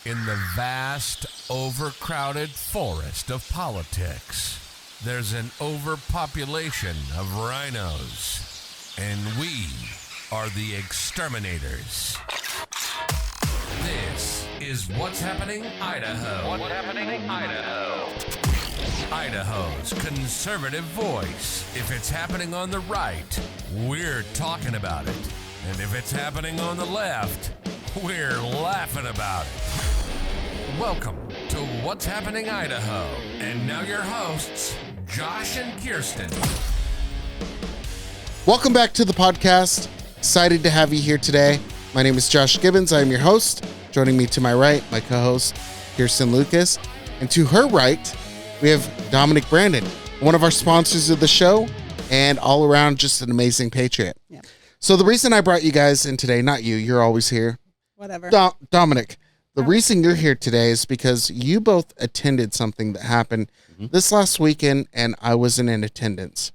In the vast, overcrowded forest of politics, there's an overpopulation of rhinos, and we are the exterminators. This is What's Happening Idaho. What's Happening Idaho. Idaho's conservative voice. If it's happening on the right, we're talking about it. And if it's happening on the left, we're laughing about it. Welcome to What's Happening Idaho. And now your hosts, Josh and Kirsten. Welcome back to the podcast. Excited to have you here today. My name is Josh Gibbons. I am your host. Joining me to my right, my co-host, Kirsten Lucas. And to her right, we have Dominic Brandon, one of our sponsors of the show, and all around just an amazing patriot. Yeah. So the reason I brought you guys in today, not you, you're always here. Whatever. Dominic, the reason you're here today is because you both attended something that happened this last weekend, and I wasn't in attendance.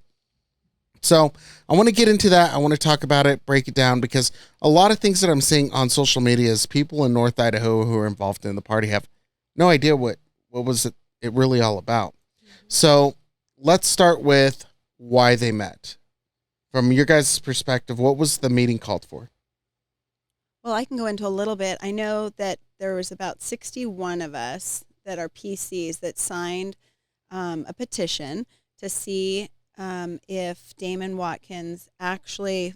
So I want to get into that. I want to talk about it, break it down, because a lot of things that I'm seeing on social media is people in North Idaho who are involved in the party have no idea what was it really all about. So let's start with why they met. From your guys' perspective, what was the meeting called for? Well, I can go into a little bit. I know that there was about 61 of us that are PCs that signed a petition to see if Damon Watkins actually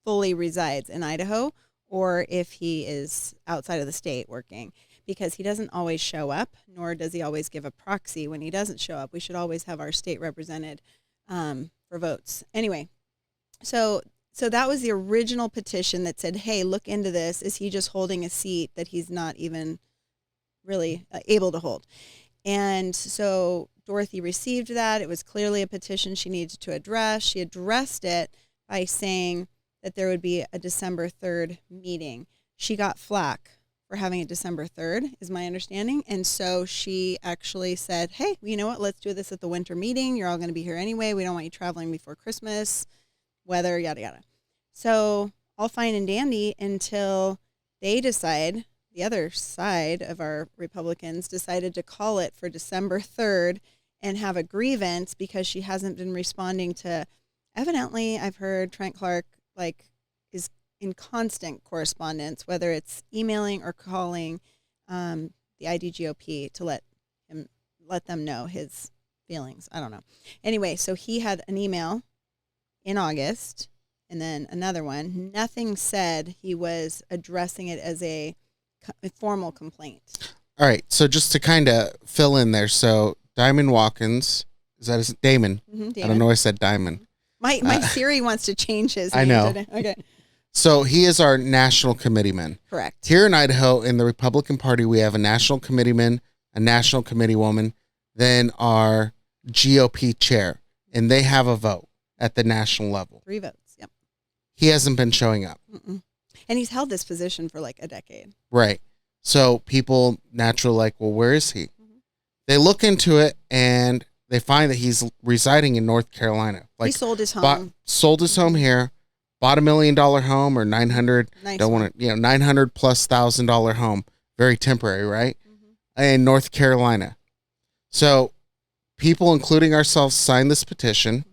fully resides in Idaho or if he is outside of the state working, because he doesn't always show up, nor does he always give a proxy when he doesn't show up. We should always have our state represented for votes. Anyway, so that was the original petition that said, hey, look into this. Is he just holding a seat that he's not even really able to hold? And so Dorothy received that. It was clearly a petition she needed to address. She addressed it by saying that there would be a December 3rd meeting. She got flack for having it December 3rd, is my understanding. And so she actually said, hey, you know what? Let's do this at the winter meeting. You're all going to be here anyway. We don't want you traveling before Christmas, weather, yada, yada. So all fine and dandy until they decide, the other side of our Republicans decided to call it for December 3rd and have a grievance because she hasn't been responding to, evidently, I've heard Trent Clark is in constant correspondence, whether it's emailing or calling the IDGOP to let them know his feelings. I don't know. Anyway, so he had an email in August and then another one. Nothing said he was addressing it as a formal complaint. All right. So just to kind of fill in there. So Damon Watkins, is that his Damon? Mm-hmm, Damon. I don't know. I said Diamond. My Siri wants to change his name. I know. Today. Okay. So he is our national committeeman. Correct. Here in Idaho, in the Republican Party, we have a national committeeman, a national committeewoman, then our GOP chair, and they have a vote at the national level. 3 votes. Yep. He hasn't been showing up. Mm-mm. And he's held this position for like a decade. Right. So people naturally well, where is he? Mm-hmm. They look into it and they find that he's residing in North Carolina. He sold his home. Sold his home here, bought $1 million home or 900, nice $900,000+ home. Very temporary, right? Mm-hmm. In North Carolina. So people, including ourselves, signed this petition. Mm-hmm.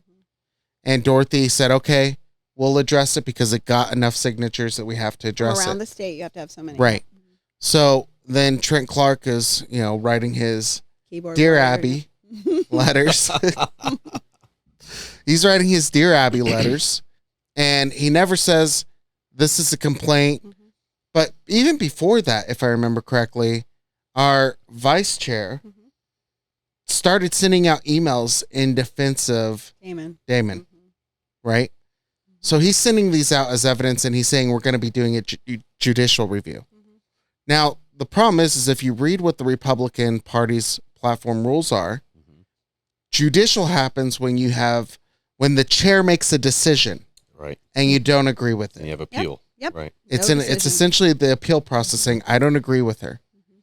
And Dorothy said, okay, we'll address it because it got enough signatures that we have to address it. Around the state, you have to have so many. Right. Mm-hmm. So then Trent Clark is, writing his keyboard Dear Abby letters. He's writing his Dear Abby letters, and he never says this is a complaint. Mm-hmm. But even before that, if I remember correctly, our vice chair started sending out emails in defense of Damon. Mm-hmm. Right? So he's sending these out as evidence, and he's saying we're going to be doing a judicial review. Mm-hmm. Now, the problem is if you read what the Republican Party's platform rules are, judicial happens when the chair makes a decision, right, and you don't agree with it. And you have appeal. Yep. Right. It's essentially the appeal process saying, I don't agree with her. Mm-hmm.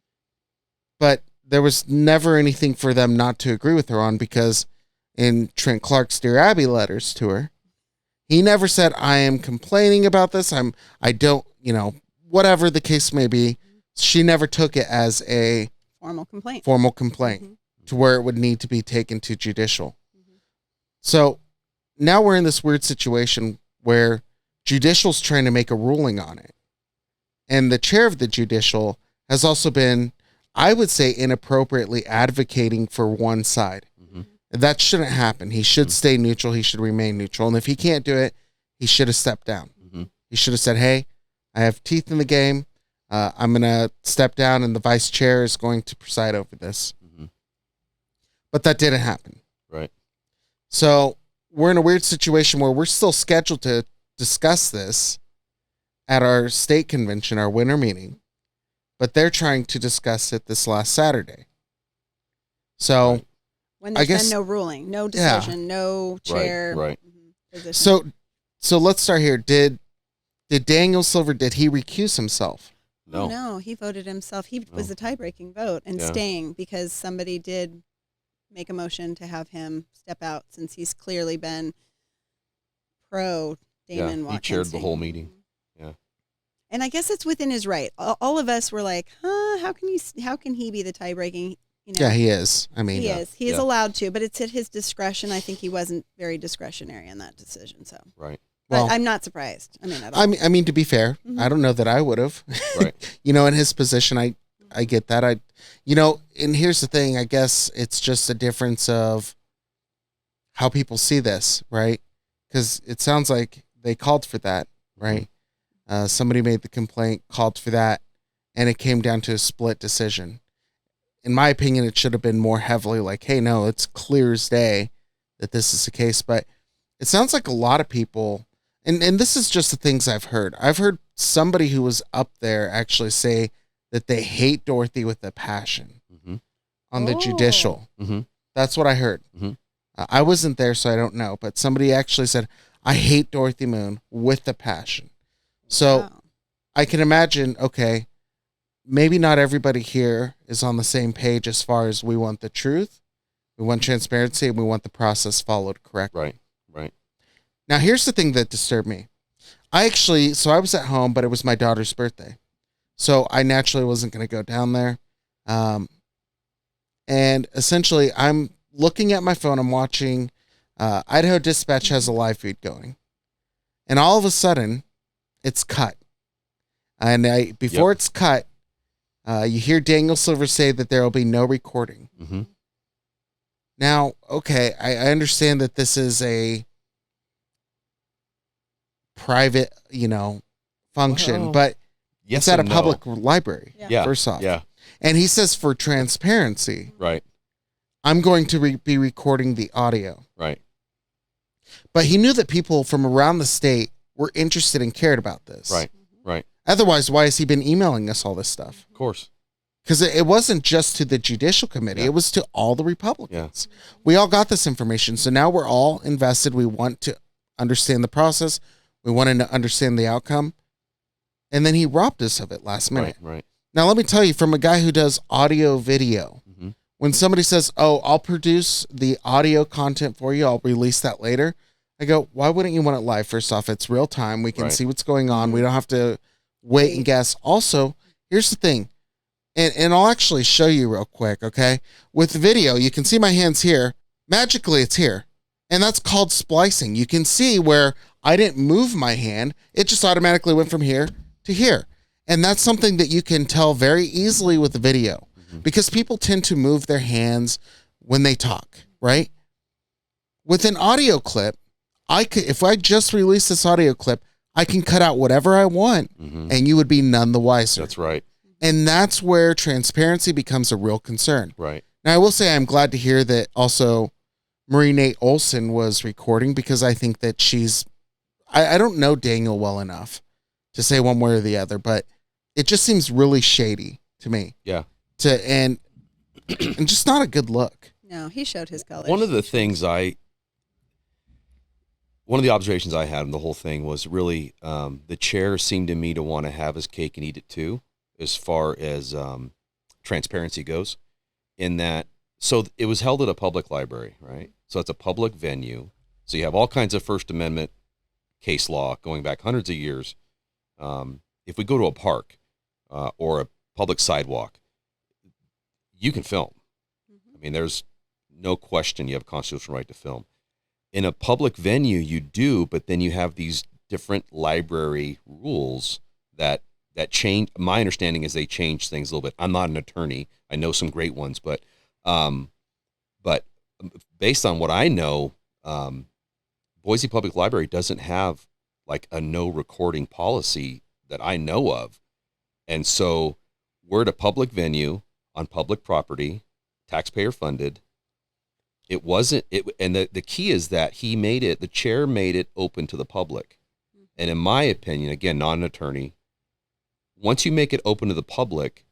But there was never anything for them not to agree with her on, because in Trent Clark's Dear Abby letters to her, he never said, I am complaining about this. I don't, whatever the case may be. she never took it as a Formal complaint. formal complaint to where it would need to be taken to judicial. So now we're in this weird situation where judicial's trying to make a ruling on it. And the chair of the judicial has also been, I would say, inappropriately advocating for one side. That shouldn't happen. He should stay neutral. He should remain neutral. And if he can't do it, he should have stepped down. He should have said, hey, I have teeth in the game. I'm going to step down and the vice chair is going to preside over this. But that didn't happen. Right. So we're in a weird situation where we're still scheduled to discuss this at our state convention, our winter meeting, but they're trying to discuss it this last Saturday. So When I there's guess- been no ruling, no decision, no chair. Right. Position. so let's start here. Did Daniel Silver, did he recuse himself? No. No, he voted himself. He was the tie-breaking vote and Yeah. staying because somebody did make a motion to have him step out since he's clearly been pro Damon He Watkins. chaired the whole meeting. Yeah. And I guess it's within his right. All of us were like, how can he be the tie-breaking? You know, Yeah, he is. I mean, he is. He is Yeah. allowed to, but it's at his discretion. I think he wasn't very discretionary in that decision. So, Right. but Well, I'm not surprised. I mean, at all. I mean, to be fair, I don't know that I would have. Right. You know, in his position, I get that. And here's the thing. I guess it's just a difference of how people see this, right? Because it sounds like they called for that, right? Somebody made the complaint, called for that, and it came down to a split decision. In my opinion, it should have been more heavily like, hey, no, it's clear as day that this is the case. But it sounds like a lot of people, and this is just the things I've heard. I've heard somebody who was up there actually say that they hate Dorothy with a passion on the judicial. That's what I heard. I wasn't there, so I don't know. But somebody actually said, I hate Dorothy Moon with a passion. So Wow. I can imagine, okay, maybe not everybody here is on the same page as far as we want the truth, we want transparency, and we want the process followed correctly. Right. Now, here's the thing that disturbed me. I was at home, but it was my daughter's birthday. So I naturally wasn't going to go down there. And essentially, I'm looking at my phone. I'm watching Idaho Dispatch has a live feed going. And all of a sudden, it's cut. And before it's cut, you hear Daniel Silver say that there will be no recording. Now, okay, I understand that this is a private, function, Well, but Yes it's at a and no. public library, Yeah. first off. Yeah. And he says for transparency, Right. I'm going to be recording the audio. Right. But he knew that people from around the state were interested and cared about this. Right. Right. Otherwise, why has he been emailing us all this stuff? Of course. Because it wasn't just to the Judicial Committee. Yeah. It was to all the Republicans. We all got this information. So now we're all invested. We want to understand the process. We want to understand the outcome. And then he robbed us of it last minute. Right. Now, let me tell you, from a guy who does audio video, Mhm. when somebody says, oh, I'll produce the audio content for you, I'll release that later, I go, why wouldn't you want it live? First off, it's real time. We can Right. see what's going on. We don't have to wait and guess. Also, here's the thing, and I'll actually show you real quick, okay? With video, you can see my hands here. Magically, it's here. And that's called splicing. You can see where I didn't move my hand. It just automatically went from here to here. And that's something that you can tell very easily with the video because people tend to move their hands when they talk, right? With an audio clip, if I just release this audio clip, I can cut out whatever I want and you would be none the wiser. That's right. And that's where transparency becomes a real concern. Right. Now, I will say I'm glad to hear that also Marie Nate Olson was recording because I think that I don't know Daniel well enough to say one way or the other, but it just seems really shady to me. Yeah. And just not a good look. No, he showed his colors. One of the observations I had in the whole thing was really the chair seemed to me to want to have his cake and eat it too, as far as transparency goes, in that, so it was held at a public library, right? So it's a public venue. So you have all kinds of First Amendment case law going back hundreds of years. If we go to a park or a public sidewalk, you can film. I mean, there's no question you have a constitutional right to film. In a public venue, you do, but then you have these different library rules that change. My understanding is they change things a little bit. I'm not an attorney. I know some great ones, but based on what I know, Boise Public Library doesn't have like a no recording policy that I know of. And so we're at a public venue on public property, taxpayer funded. It wasn't it, and the key is that the chair made it open to the public. And in my opinion, again, not an attorney, once you make it open to the public,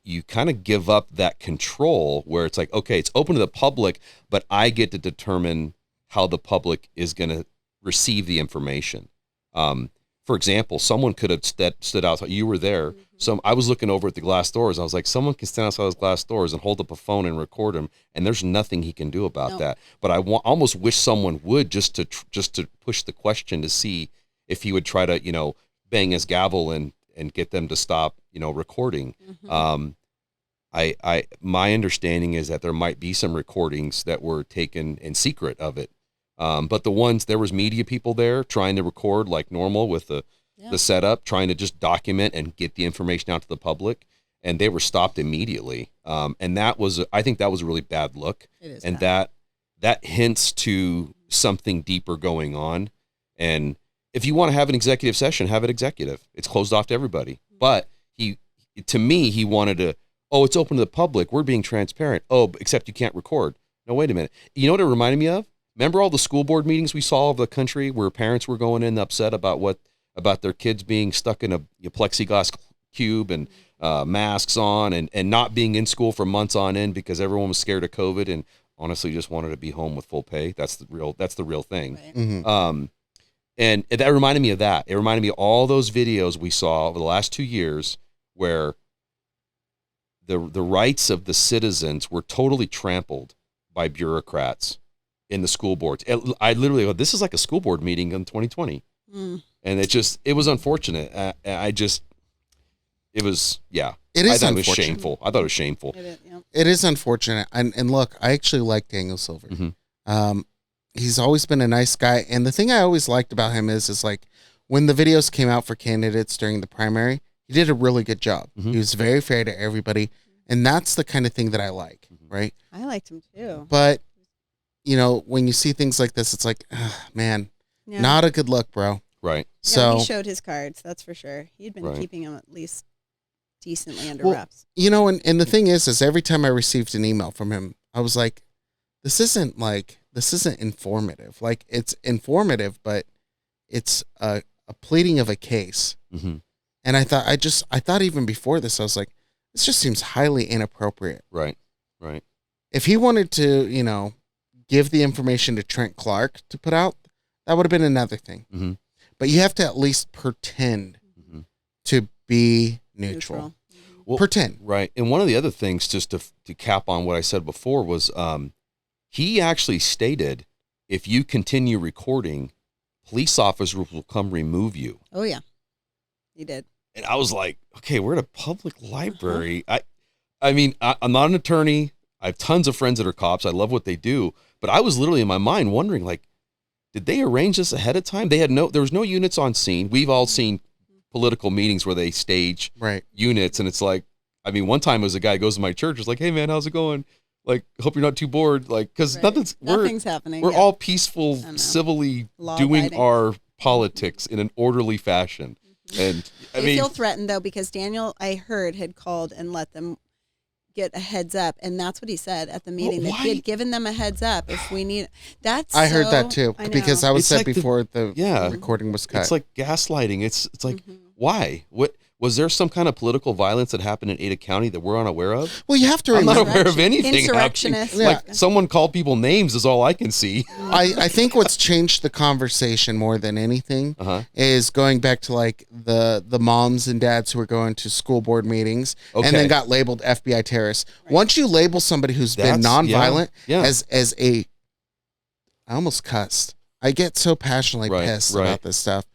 you kind of give up that control where it's like, okay, it's open to the public, but I get to determine how the public is going to receive the information. For example, someone could have stood outside. You were there. I was looking over at the glass doors. I was like, someone can stand outside those glass doors and hold up a phone and record him, and there's nothing he can do about that. But I almost wish someone would just to push the question to see if he would try to, bang his gavel and get them to stop, recording. My understanding is that there might be some recordings that were taken in secret of it. But there was media people there trying to record like normal with the setup, trying to just document and get the information out to the public, and they were stopped immediately. And I think that was a really bad look. It is, and bad. that hints to something deeper going on. And if you want to have an executive session, have it executive. It's closed off to everybody. But he wanted to, it's open to the public. We're being transparent. Except you can't record. No, wait a minute. You know what it reminded me of? Remember all the school board meetings we saw of the country where parents were going in upset about their kids being stuck in a plexiglass cube and masks on and not being in school for months on end because everyone was scared of COVID and honestly just wanted to be home with full pay. That's the real thing. Right. Mm-hmm. And that reminded me of that. It reminded me of all those videos we saw over the last 2 years where the rights of the citizens were totally trampled by bureaucrats in the school boards. I literally go, this is like a school board meeting in 2020. And it was unfortunate. It was shameful. I thought it was shameful. It is unfortunate. And look, I actually like Daniel Silver. Mm-hmm. He's always been a nice guy. And the thing I always liked about him is like when the videos came out for candidates during the primary, he did a really good job. Mm-hmm. He was very fair to everybody. And that's the kind of thing that I like, right? I liked him too. But, when you see things like this, it's like, man, not a good look, bro. Right. So he showed his cards, that's for sure. He'd been keeping them at least decently under wraps. And the thing is every time I received an email from him, I was like, this isn't informative. Like, it's informative, but it's a pleading of a case. Mm-hmm. And I thought even before this, I was like, this just seems highly inappropriate. Right. If he wanted to, give the information to Trent Clark to put out, that would have been another thing. Mm-hmm. But you have to at least pretend to be neutral. Well, pretend. Right. And one of the other things, just to cap on what I said before, was he actually stated, if you continue recording, police officers will come remove you. Oh, yeah. He did. And I was like, okay, we're at a public library. I mean, I'm not an attorney. I have tons of friends that are cops. I love what they do. But I was literally in my mind wondering, like, did they arrange this ahead of time? There was no units on scene. We've all seen political meetings where they stage units. And it's like, I mean, one time it was a guy who goes to my church. It's like, hey, man, how's it going? Like, hope you're not too bored. Like, because nothing's happening. We're all peaceful, civilly doing our politics in an orderly fashion. And they feel threatened, though, because Daniel, I heard, had called and let them get a heads up, and that's what he said at the meeting. That he had given them a heads up if we need. I heard that too, because I was said like before the recording was cut. It's like gaslighting. It's like why? What was there some kind of political violence that happened in Ada County that we're unaware of? Well, you have to. I'm not aware of anything. Insurrectionists. Like someone called people names is all I can see. I think what's changed the conversation more than anything is going back to like the moms and dads who are going to school board meetings and then got labeled FBI terrorists. Right. Once you label somebody who's been nonviolent as a, I almost cussed. I get so passionately pissed about this stuff.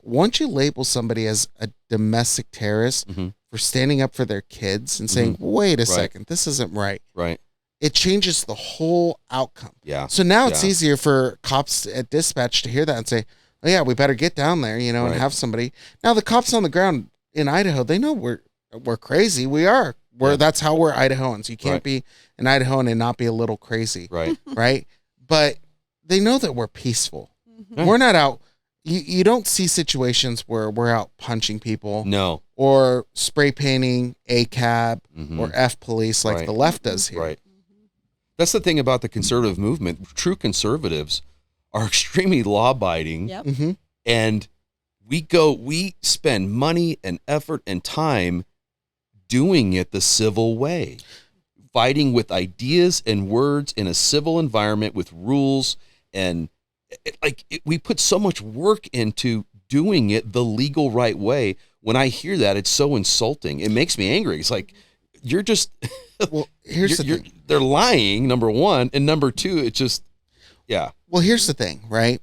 Once you label somebody as a domestic terrorist for standing up for their kids and saying, wait a second, this isn't right. Right. It changes the whole outcome. Yeah. So now it's easier for cops at dispatch to hear that and say, oh yeah, we better get down there, you know, and have somebody. Now the cops on the ground in Idaho, they know we're crazy. We are. That's how we're Idahoans. You can't be an Idahoan and not be a little crazy. Right. Right. But they know that we're peaceful. We're not out. You don't see situations where we're out punching people. No. Or spray painting a cab or F police like the left does here. Right. That's the thing about the conservative movement. True conservatives are extremely law-abiding. Yep. And we spend money and effort and time doing it the civil way, fighting with ideas and words in a civil environment with rules. And we put so much work into doing it the legal right way. When I hear that, it's so insulting. It makes me angry. It's like, you're just, well, here's the thing. They're lying, number one. And number two, it's just, yeah. Well, here's the thing, right?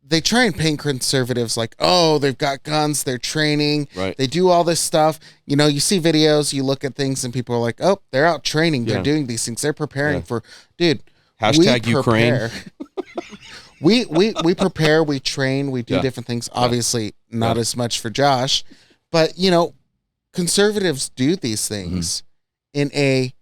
They try and paint conservatives like, oh, they've got guns, they're training, they do all this stuff. You know, you see videos, you look at things, and people are like, oh, they're out training, they're doing these things, they're preparing for, dude. Hashtag Ukraine. we prepare, we train, we do different things. Obviously, not as much for Josh, but you know, conservatives do these things in a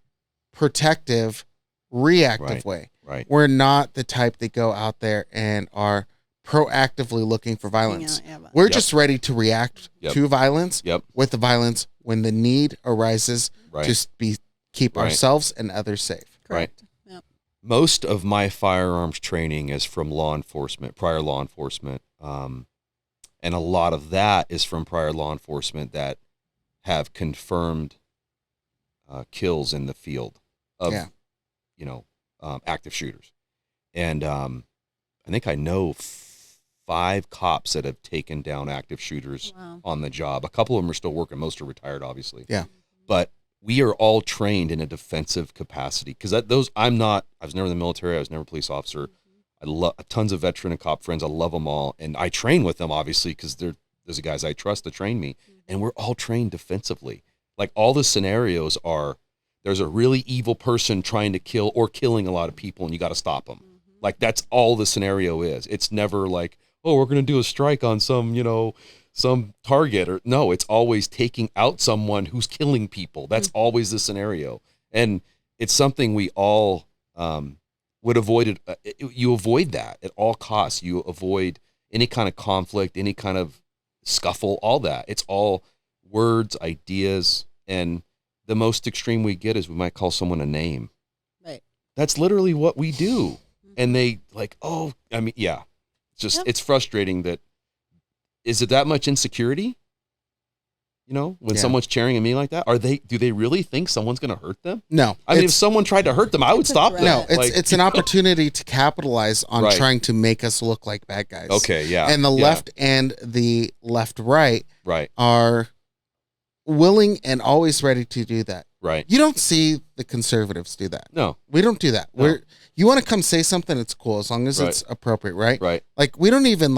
protective, reactive way. Right. We're not the type that go out there and are proactively looking for violence. We're just ready to react to violence with the violence when the need arises to keep ourselves and others safe. Correct. Yep. Most of my firearms training is from law enforcement, prior law enforcement. And a lot of that is from prior law enforcement that have confirmed kills in the field of, active shooters. And I think I know 5 cops that have taken down active shooters on the job. A couple of them are still working. Most are retired, obviously. Yeah. But we are all trained in a defensive capacity because I was never in the military. I was never a police officer. I love tons of veteran and cop friends. I love them all. And I train with them, obviously, because those are guys I trust to train me. And we're all trained defensively. Like all the scenarios are, there's a really evil person trying to kill or killing a lot of people and you got to stop them. Like that's all the scenario is. It's never like, oh, we're going to do a strike on some target or no, it's always taking out someone who's killing people. That's always the scenario. And it's something we all would avoid. You avoid that at all costs. You avoid any kind of conflict, any kind of scuffle, all that. It's all words, ideas, and the most extreme we get is we might call someone a name. Right. That's literally what we do. And they like, oh, I mean, yeah, it's just, it's frustrating that, is it that much insecurity? You know, when someone's cheering at me like that, do they really think someone's going to hurt them? No. I mean, if someone tried to hurt them, I would stop them. No, it's an opportunity to capitalize on trying to make us look like bad guys. Okay. Yeah. And the left and the right are willing and always ready to do that. Right. You don't see the conservatives do that. No. We don't do that. No. You want to come say something, it's cool as long as it's appropriate, right? Right. Like we don't even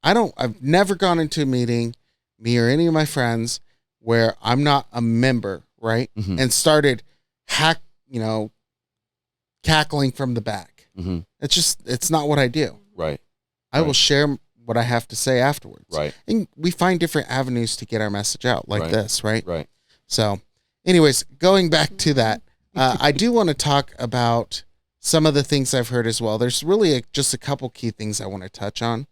I've never gone into a meeting, me or any of my friends, where I'm not a member, right? And started cackling from the back. It's not what I do. Right. I will share what I have to say afterwards. Right. And we find different avenues to get our message out like this, right? Right. So anyways, going back to that, I do want to talk about some of the things I've heard as well. There's really just a couple key things I want to touch on.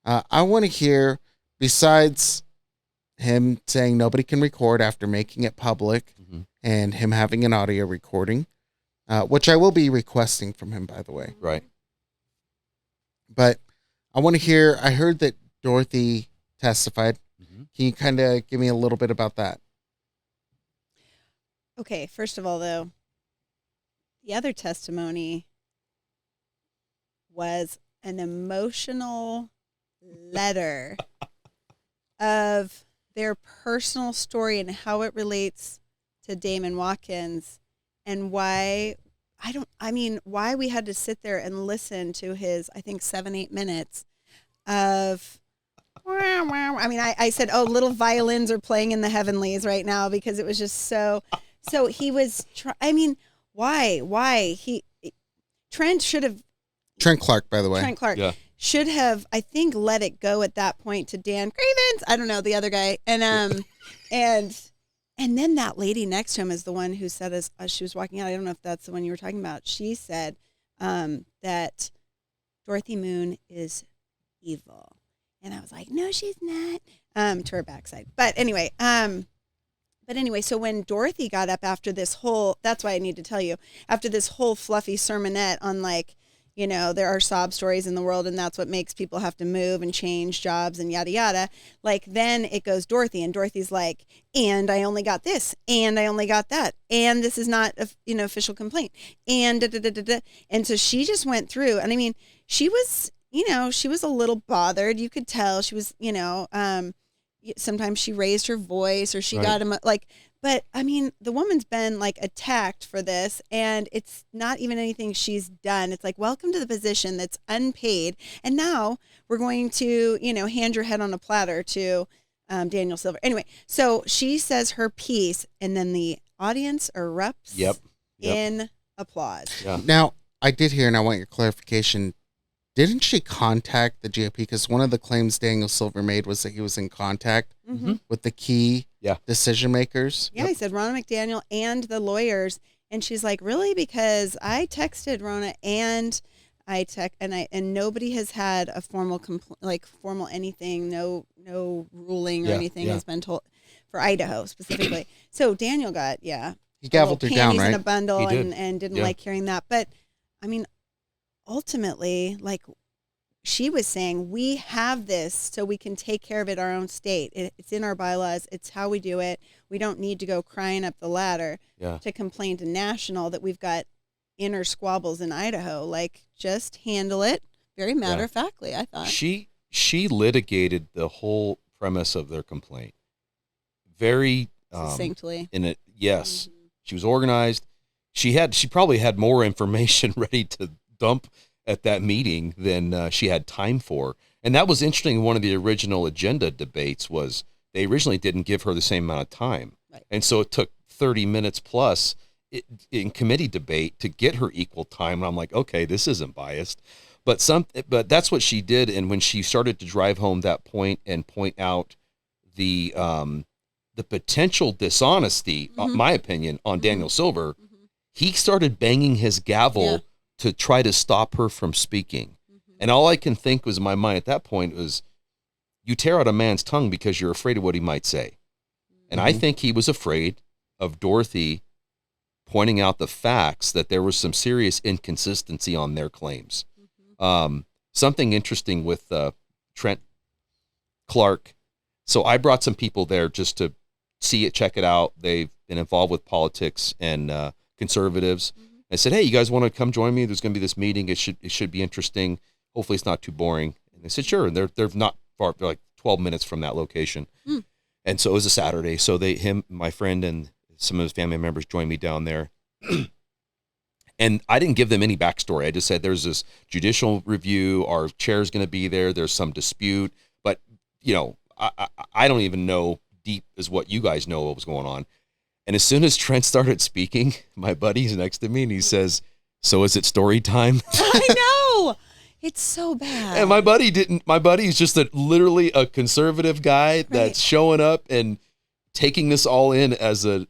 I want to hear, besides him saying nobody can record after making it public and him having an audio recording, which I will be requesting from him, by the way. Right. But I want to hear, I heard that Dorothy testified. Can you kind of give me a little bit about that? Okay, first of all, though, the other testimony was an emotional letter of their personal story and how it relates to Damon Watkins and why we had to sit there and listen to his, I think, 7-8 minutes of I mean, I said, oh, little violins are playing in the heavenlies right now because it was just so he was, I mean, why? Trent should have, Trent Clark, by the way. Trent Clark Yeah. should have, I think, let it go at that point to Dan Cravens. I don't know, the other guy. And then that lady next to him is the one who said as she was walking out, I don't know if that's the one you were talking about. She said that Dorothy Moon is evil. And I was like, no, she's not, to her backside. But anyway, so when Dorothy got up after this whole, that's why I need to tell you, after this whole fluffy sermonette on like, you know, there are sob stories in the world and that's what makes people have to move and change jobs and yada, yada. Like then it goes Dorothy and Dorothy's like, and I only got this and I only got that. And this is not a, you know, official complaint. And da, da, da, da, da. And so she just went through and I mean, she was, you know, she was a little bothered. You could tell she was, you know, sometimes she raised her voice or she got him like, but I mean, the woman's been like attacked for this and it's not even anything she's done. It's like, welcome to the position that's unpaid. And now we're going to, you know, hand your head on a platter to Daniel Silver. Anyway, so she says her piece and then the audience erupts in applause. Yeah. Now, I did hear, and I want your clarification. Didn't she contact the GOP? Because one of the claims Daniel Silver made was that he was in contact with the key decision makers. Yeah, he said Ronna McDaniel and the lawyers, and she's like, really? Because I texted Ronna and and nobody has had a formal formal anything. No ruling or anything has been told for Idaho specifically. So Daniel got he gavelled her down, right? In a bundle He did. and didn't like hearing that, but I mean. Ultimately, like she was saying, we have this so we can take care of it our own state. It's in our bylaws. It's how we do it. We don't need to go crying up the ladder to complain to national that we've got inner squabbles in Idaho. Like, just handle it very matter-of-factly, I thought. She litigated the whole premise of their complaint very succinctly. Yes. She was organized. She probably had more information ready to dump at that meeting than she had time for. And that was interesting. One of the original agenda debates was they originally didn't give her the same amount of time. Right. And so it took 30 minutes plus in committee debate to get her equal time. And I'm like, okay, this isn't biased. But that's what she did. And when she started to drive home that point and point out the potential dishonesty, my opinion, on Daniel Silver, he started banging his gavel to try to stop her from speaking. And all I can think was in my mind at that point was, you tear out a man's tongue because you're afraid of what he might say. And I think he was afraid of Dorothy pointing out the facts that there was some serious inconsistency on their claims. Something interesting with Trent Clark. So I brought some people there just to see it, check it out. They've been involved with politics and conservatives. I said, hey, you guys want to come join me? There's going to be this meeting. It should be interesting. Hopefully it's not too boring. And they said, sure. And they're not far. They're like 12 minutes from that location. And so it was a Saturday. So my friend and some of his family members joined me down there. And I didn't give them any backstory. I just said, there's this judicial review. Our chair's going to be there. There's some dispute. But, you know, I don't even know deep as what you guys know what was going on. And as soon as Trent started speaking, my buddy's next to me and he says, so is it story time? I know. It's so bad. And my buddy's just literally a conservative guy that's showing up and taking this all in as a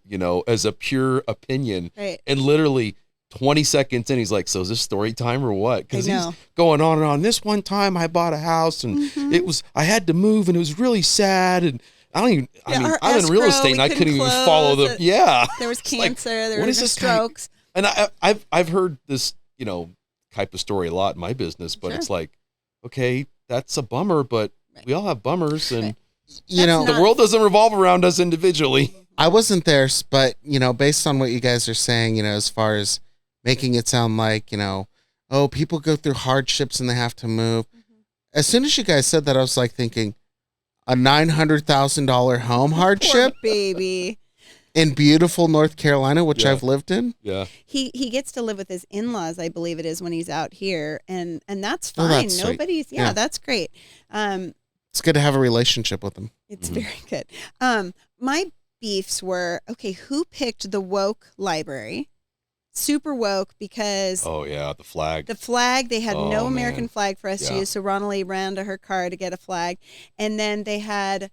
pure opinion. Right. And literally 20 seconds in, he's like, so is this story time or what? Because he's going on and on. This one time I bought a house and I had to move and it was really sad. And I'm in real estate and I couldn't even follow there was cancer, there were strokes. And I've heard this, type of story a lot in my business, but it's like, okay, that's a bummer, but we all have bummers and the world doesn't revolve around us individually. I wasn't there, but based on what you guys are saying, as far as making it sound like, people go through hardships and they have to move. As soon as you guys said that, I was like thinking, a $900,000 home hardship, poor baby, in beautiful North Carolina, which I've lived in. Yeah, he gets to live with his in-laws, I believe it is, when he's out here, and that's fine. That's Nobody's sweet. Yeah, that's great. it's good to have a relationship with them. It's very good. My beefs were, okay, who picked the woke library? Super woke because Oh yeah, the flag. they had Oh, no American man. flag for us to Yeah. use. So Ronald ran to her car to get a flag. And then they had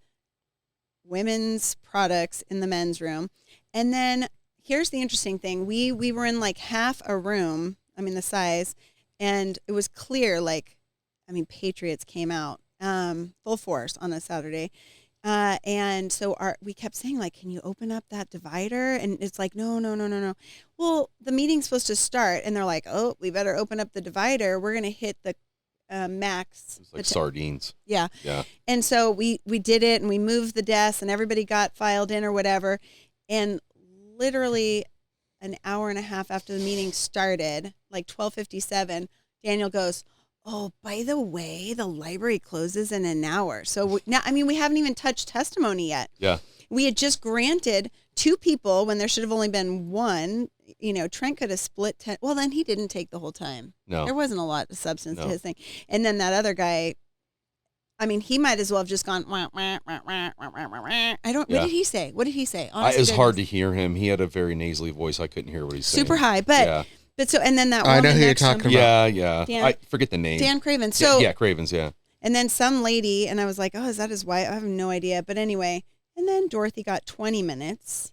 women's products in the men's room. And then here's the interesting thing. We were in like half a room, I mean the size, and it was clear, like, I mean, Patriots came out full force on a Saturday. And so we kept saying, like, can you open up that divider? And it's like, no. Well, the meeting's supposed to start, and they're like, oh, we better open up the divider. We're going to hit the max. It's like sardines. Yeah. Yeah. And so we did it, and we moved the desks, and everybody got filed in or whatever. And literally an hour and a half after the meeting started, like 12:57, Daniel goes, oh, by the way, the library closes in an hour. So now, I mean, we haven't even touched testimony yet. Yeah. We had just granted 2 people when there should have only been 1. You know, Trent could have split 10. Well, then he didn't take the whole time. No. There wasn't a lot of substance to No. his thing. And then that other guy, I mean, he might as well have just gone, wah, wah, wah, wah, wah, wah, wah, wah. What Yeah. did he say? What did he say? It was hard to hear him. He had a very nasally voice. I couldn't hear what he said. Super high. But, yeah. but so, and then that I woman know who you're next to him- talking about. Yeah. Dan- I forget the name. Dan Craven. So, yeah, Cravens. Yeah. and then some lady, and I was like, oh, is that his wife? I have no idea. But anyway, and then Dorothy got 20 minutes.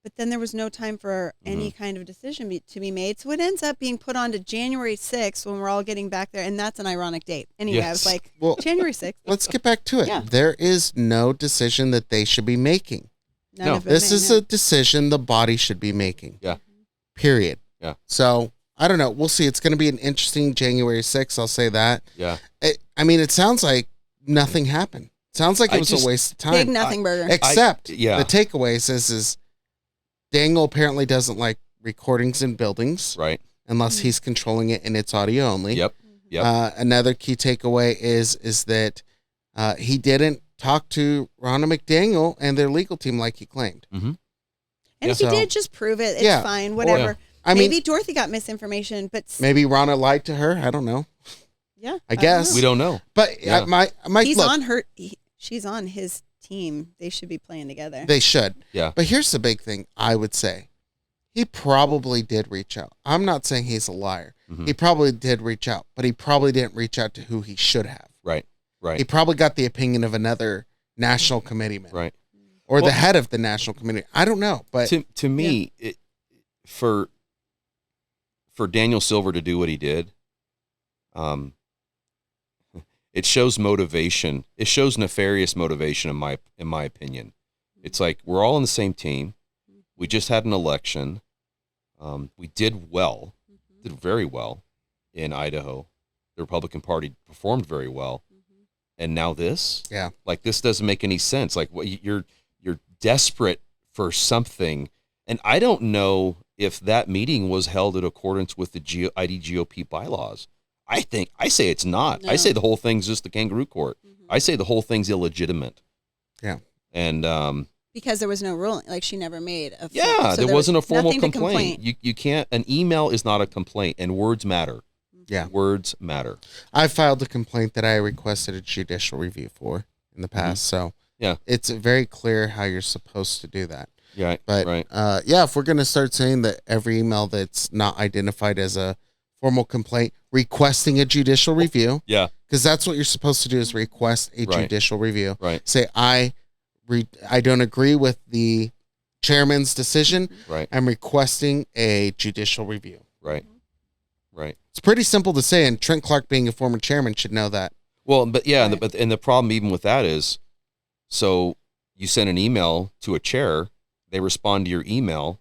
But then there was no time for any kind of decision to be made. So it ends up being put on to January 6th when we're all getting back there. And that's an ironic date. Anyway, I was Yes. like, Well, January 6th. let's get back to it. Yeah. There is no decision that they should be making. None No. of it This made is no- a decision the body should be making. Yeah. Period. Yeah. So I don't know. We'll see. It's going to be an interesting January 6th. I'll say that. Yeah. I mean, it sounds like nothing happened. Sounds like it was a waste of time. Big nothing burger. Except yeah. the takeaways is Daniel apparently doesn't like recordings in buildings Right. unless he's controlling it and it's audio only. Yep. Yep. Another key takeaway is that he didn't talk to Ronna McDaniel and their legal team like he claimed. Mm-hmm. And if So- he did, just prove it. It's Yeah. fine. Whatever. I Maybe mean, Dorothy got misinformation, but maybe Ronna lied to her. I don't know. yeah, I don't guess. know. We don't know. But Yeah. my He's look, on her. She's on his team. They should be playing together. they should. Yeah. But here's the big thing I would say. He probably did reach out. I'm not saying he's a liar. Mhm. He probably did reach out, but he probably didn't reach out to who he should have. Right. Right. He probably got the opinion of another national committeeman. Right. Or Well- the head of the national committee. I don't know, but To me, for Daniel Silver to do what he did, it shows motivation. It shows nefarious motivation in my opinion. It's like we're all on the same team. We just had an election. We did well, did very well in Idaho. The Republican Party performed very well, and now this, yeah. like this doesn't make any sense. Like what you're desperate for something, and I don't know if that meeting was held in accordance with the IDGOP bylaws. I say it's not. No. I say the whole thing's just the kangaroo court. I say the whole thing's illegitimate. Yeah. And because there was no ruling. Like she never made a. yeah, so there wasn't a was formal nothing to complaint. You can't. An email is not a complaint, and words matter. Yeah. Words matter. I filed a complaint that I requested a judicial review for in the past. So Yeah. it's very clear how you're supposed to do that. Yeah. But right. yeah, if we're going to start saying that every email that's not identified as a formal complaint, requesting a judicial review, Yeah. because that's what you're supposed to do is request a Right. judicial review. Right. Say, I don't agree with the chairman's decision. Right. I'm requesting a judicial review. Right. Right. It's pretty simple to say, and Trent Clark, being a former chairman, should know that. Well, but yeah, Right. and the problem even with that is, so you send an email to a chair, they respond to your email,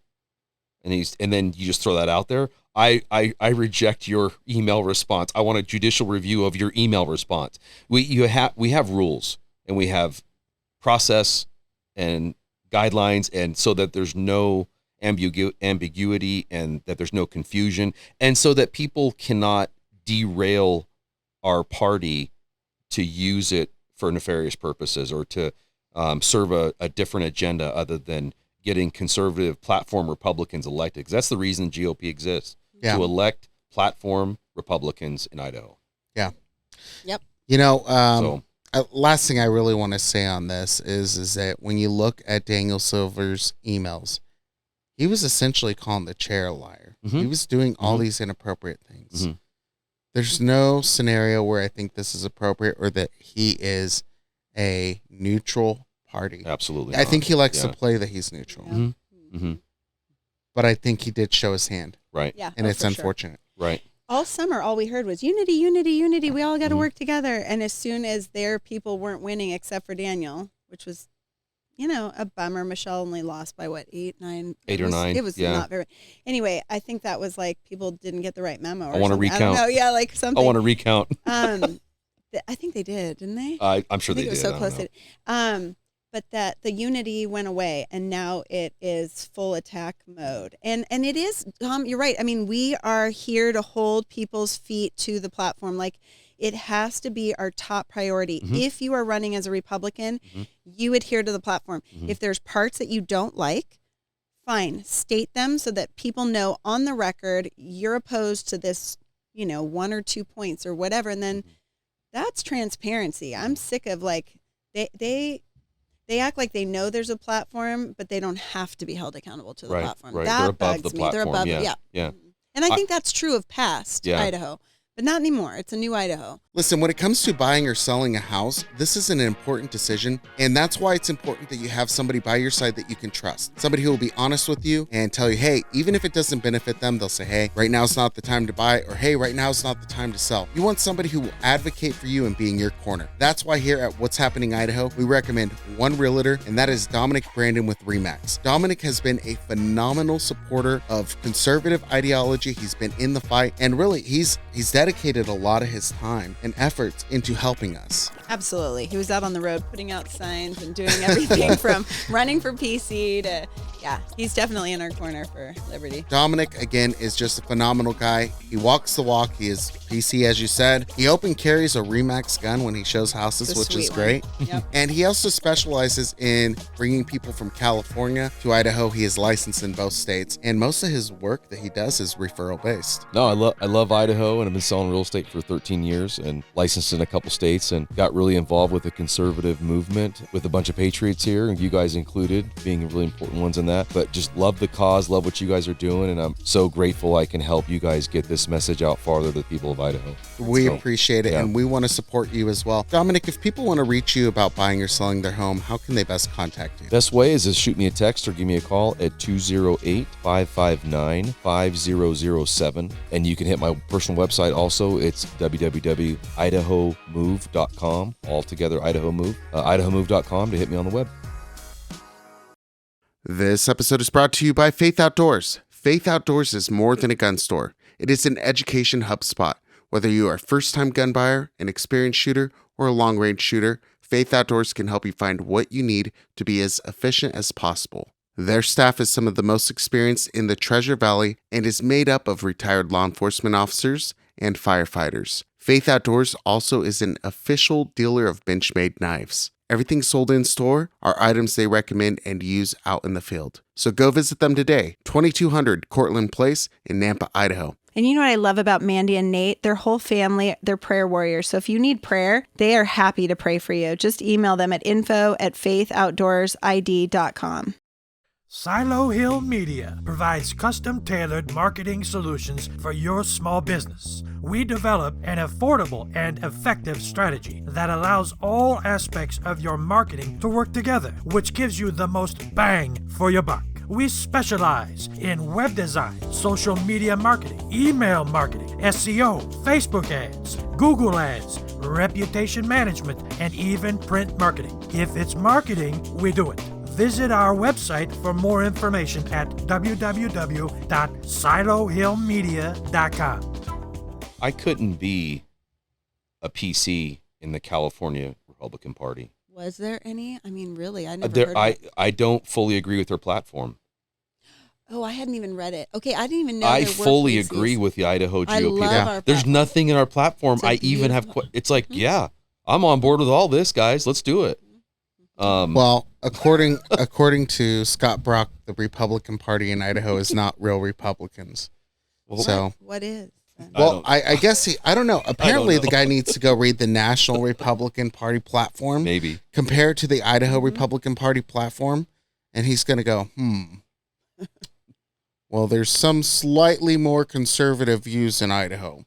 and then you just throw that out there. I reject your email response. I want a judicial review of your email response. We have rules and we have process and guidelines, and so that there's no ambiguity and that there's no confusion, and so that people cannot derail our party to use it for nefarious purposes or to serve a different agenda other than getting conservative platform Republicans elected. Because that's the reason GOP exists, Yeah. to elect platform Republicans in Idaho. You know, So last thing I really want to say on this is that when you look at Daniel Silver's emails, he was essentially calling the chair a liar. Mm-hmm. He was doing all Mhm. these inappropriate things. Mhm. There's no scenario where I think this is appropriate or that he is a neutral party. Absolutely. I think he likes Yeah. to play that he's neutral, Yeah. Mm-hmm. but I think he did show his hand, Right. Yeah. and oh, it's for sure. unfortunate. Right. All summer, all we heard was unity, unity, unity. We all got to Mhm. work together. And as soon as their people weren't winning, except for Daniel, which was, a bummer. Michelle only lost by what, 8, 9? Eight or nine, It was yeah. not very. Anyway, I think that was like people didn't get the right memo. I wanna something. I recount. don't know. Yeah, like I something. want to recount. I think they did, didn't they? I'm sure I think they it was did. so close. But that the unity went away, and now it is full attack mode. And it is, Tom, you're right. I mean, we are here to hold people's feet to the platform. Like, it has to be our top priority. Mhm. If you are running as a Republican, Mhm. you adhere to the platform. Mhm. If there's parts that you don't like, fine, state them so that people know on the record you're opposed to this, 1 or 2 points or whatever. And then that's transparency. I'm sick of like they act like they know there's a platform, but they don't have to be held accountable to the Right, platform. right. That They're above bugs the me. They're platform, above yeah, yeah. And I think that's true of past Yeah. Idaho, but not anymore. It's a new Idaho. Listen, when it comes to buying or selling a house, this is an important decision, and that's why it's important that you have somebody by your side that you can trust. Somebody who will be honest with you and tell you, hey, even if it doesn't benefit them, they'll say, hey, right now is not the time to buy, or hey, right now is not the time to sell. You want somebody who will advocate for you and be in your corner. That's why here at What's Happening Idaho, we recommend one realtor, and that is Dominic Brandon with RE/MAX. Dominic has been a phenomenal supporter of conservative ideology. He's been in the fight, and really, he's dedicated a lot of his time and efforts into helping us. Absolutely. He was out on the road putting out signs and doing everything from running for PC to, he's definitely in our corner for liberty. Dominic, again, is just a phenomenal guy. He walks the walk. He is PC, as you said. He open carries a RE/MAX gun when he shows houses, It's a which is sweet one. great. Yep. And he also specializes in bringing people from California to Idaho. He is licensed in both states, and most of his work that he does is referral based. No, I love Idaho, and I've been selling real estate for 13 years and licensed in a couple states, and got really involved with the conservative movement with a bunch of patriots here, and you guys included, being really important ones in that. But just love the cause, love what you guys are doing, and I'm so grateful I can help you guys get this message out farther to the people of Idaho. We So, appreciate it, yeah. and we want to support you as well. Dominic, if people want to reach you about buying or selling their home, how can they best contact you? Best way is to shoot me a text or give me a call at 208-559-5007. And you can hit my personal website also. It's www.idahomove.com. Altogether, Idaho Move. IdahoMove.com to hit me on the web. This episode is brought to you by Faith Outdoors. Faith Outdoors is more than a gun store. It is an education hub spot. Whether you are a first-time gun buyer, an experienced shooter, or a long-range shooter, Faith Outdoors can help you find what you need to be as efficient as possible. Their staff is some of the most experienced in the Treasure Valley and is made up of retired law enforcement officers and firefighters. Faith Outdoors also is an official dealer of Benchmade knives. Everything sold in store are items they recommend and use out in the field. So go visit them today, 2200 Cortland Place in Nampa, Idaho. And you know what I love about Mandy and Nate? Their whole family, they're prayer warriors. So if you need prayer, they are happy to pray for you. Just email them at info@faithoutdoorsid.com. Silo Hill Media provides custom-tailored marketing solutions for your small business. We develop an affordable and effective strategy that allows all aspects of your marketing to work together, which gives you the most bang for your buck. We specialize in web design, social media marketing, email marketing, SEO, Facebook ads, Google ads, reputation management, and even print marketing. If it's marketing, we do it. Visit our website for more information at www.silohillmedia.com. I couldn't be a PC in the California Republican Party. Was there any? I mean, really, I never heard of it. I don't fully agree with their platform. Oh, I hadn't even read it. Okay, I didn't even know I there were fully PCs. agree with the Idaho GOP. I love Yeah. our There's platform. nothing in our platform. It's a I even have. beautiful- It's like, yeah, I'm on board with all this, guys. Let's do it. Well, according to Scott Brock, the Republican Party in Idaho is not real Republicans. Well, So What is? Well, I guess I don't know. Apparently, the guy needs to go read the National Republican Party platform. Maybe. Compare it to the Idaho Republican Party platform. And he's going to go, well, there's some slightly more conservative views in Idaho.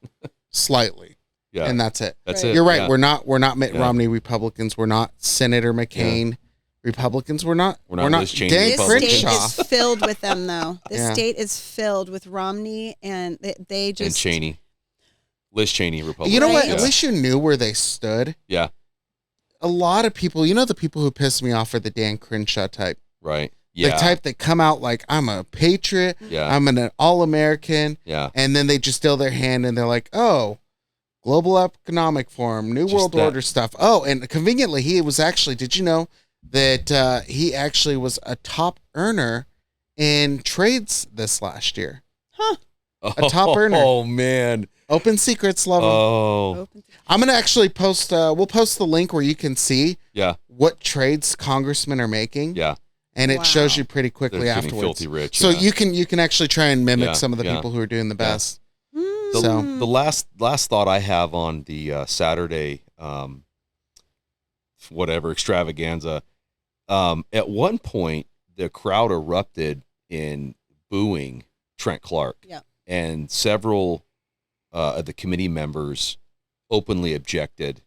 Slightly. Yeah. And that's it. That's Right. it. You're right. Yeah. We're not Mitt Romney Republicans. We're not Senator McCain Republicans. We're not Liz Cheney Dan This Republicans. state Crenshaw. is filled with them, though. This Yeah. state is filled with Romney, and they just And Cheney. Liz Cheney Republican. You know what? Right. At least you knew where they stood. Yeah. A lot of people, the people who piss me off are the Dan Crenshaw type. Right. Yeah. The type that come out like, I'm a patriot. Yeah. I'm an all-American. Yeah. And then they just deal their hand and they're like, oh, Global Economic Forum, New Just World that- Order stuff. Oh, and conveniently, he was actually, did you know that he actually was a top earner in trades this last year? A top earner. Oh, man. Open secrets, love 'em. Oh. open. I'm going to actually post, we'll post the link where you can see Yeah. what trades congresmen are making. Yeah. And it shows Wow. you pretty They're quickly getting afterwards. filthy rich. So yeah. you can actually try and mimic Yeah, some of the yeah. people who are doing the Yeah. best. The, So- the last thought I have on the Saturday, whatever extravaganza, at one point the crowd erupted in booing Trent Clark, Yeah. and several of the committee members openly objected,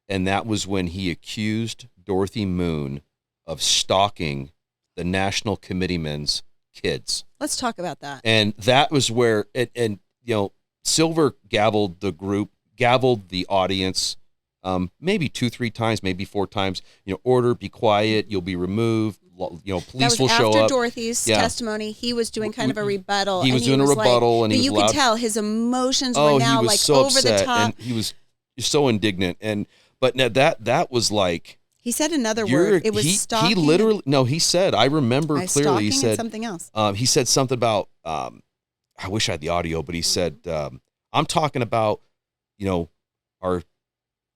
and that was when he accused Dorothy Moon of stalking the national committeemen's kids. Let's talk about that. And that was where Silver gavelled the audience, maybe 2-3 times, maybe 4 times. Order, be quiet, you'll be removed. That Police was will show after up. Dorothy's Yeah. testimony. He was doing kind of a rebuttal. He was and doing a rebuttal, like, and he but was you loud. could tell his emotions Oh, were now he was like so over upset, the top. and he was so indignant. But now that was like, He said another word. It was stalking. He literally he said, I remember clearly. Stalking He said and something else. He said something about, I wish I had the audio, but he said, I'm talking about, our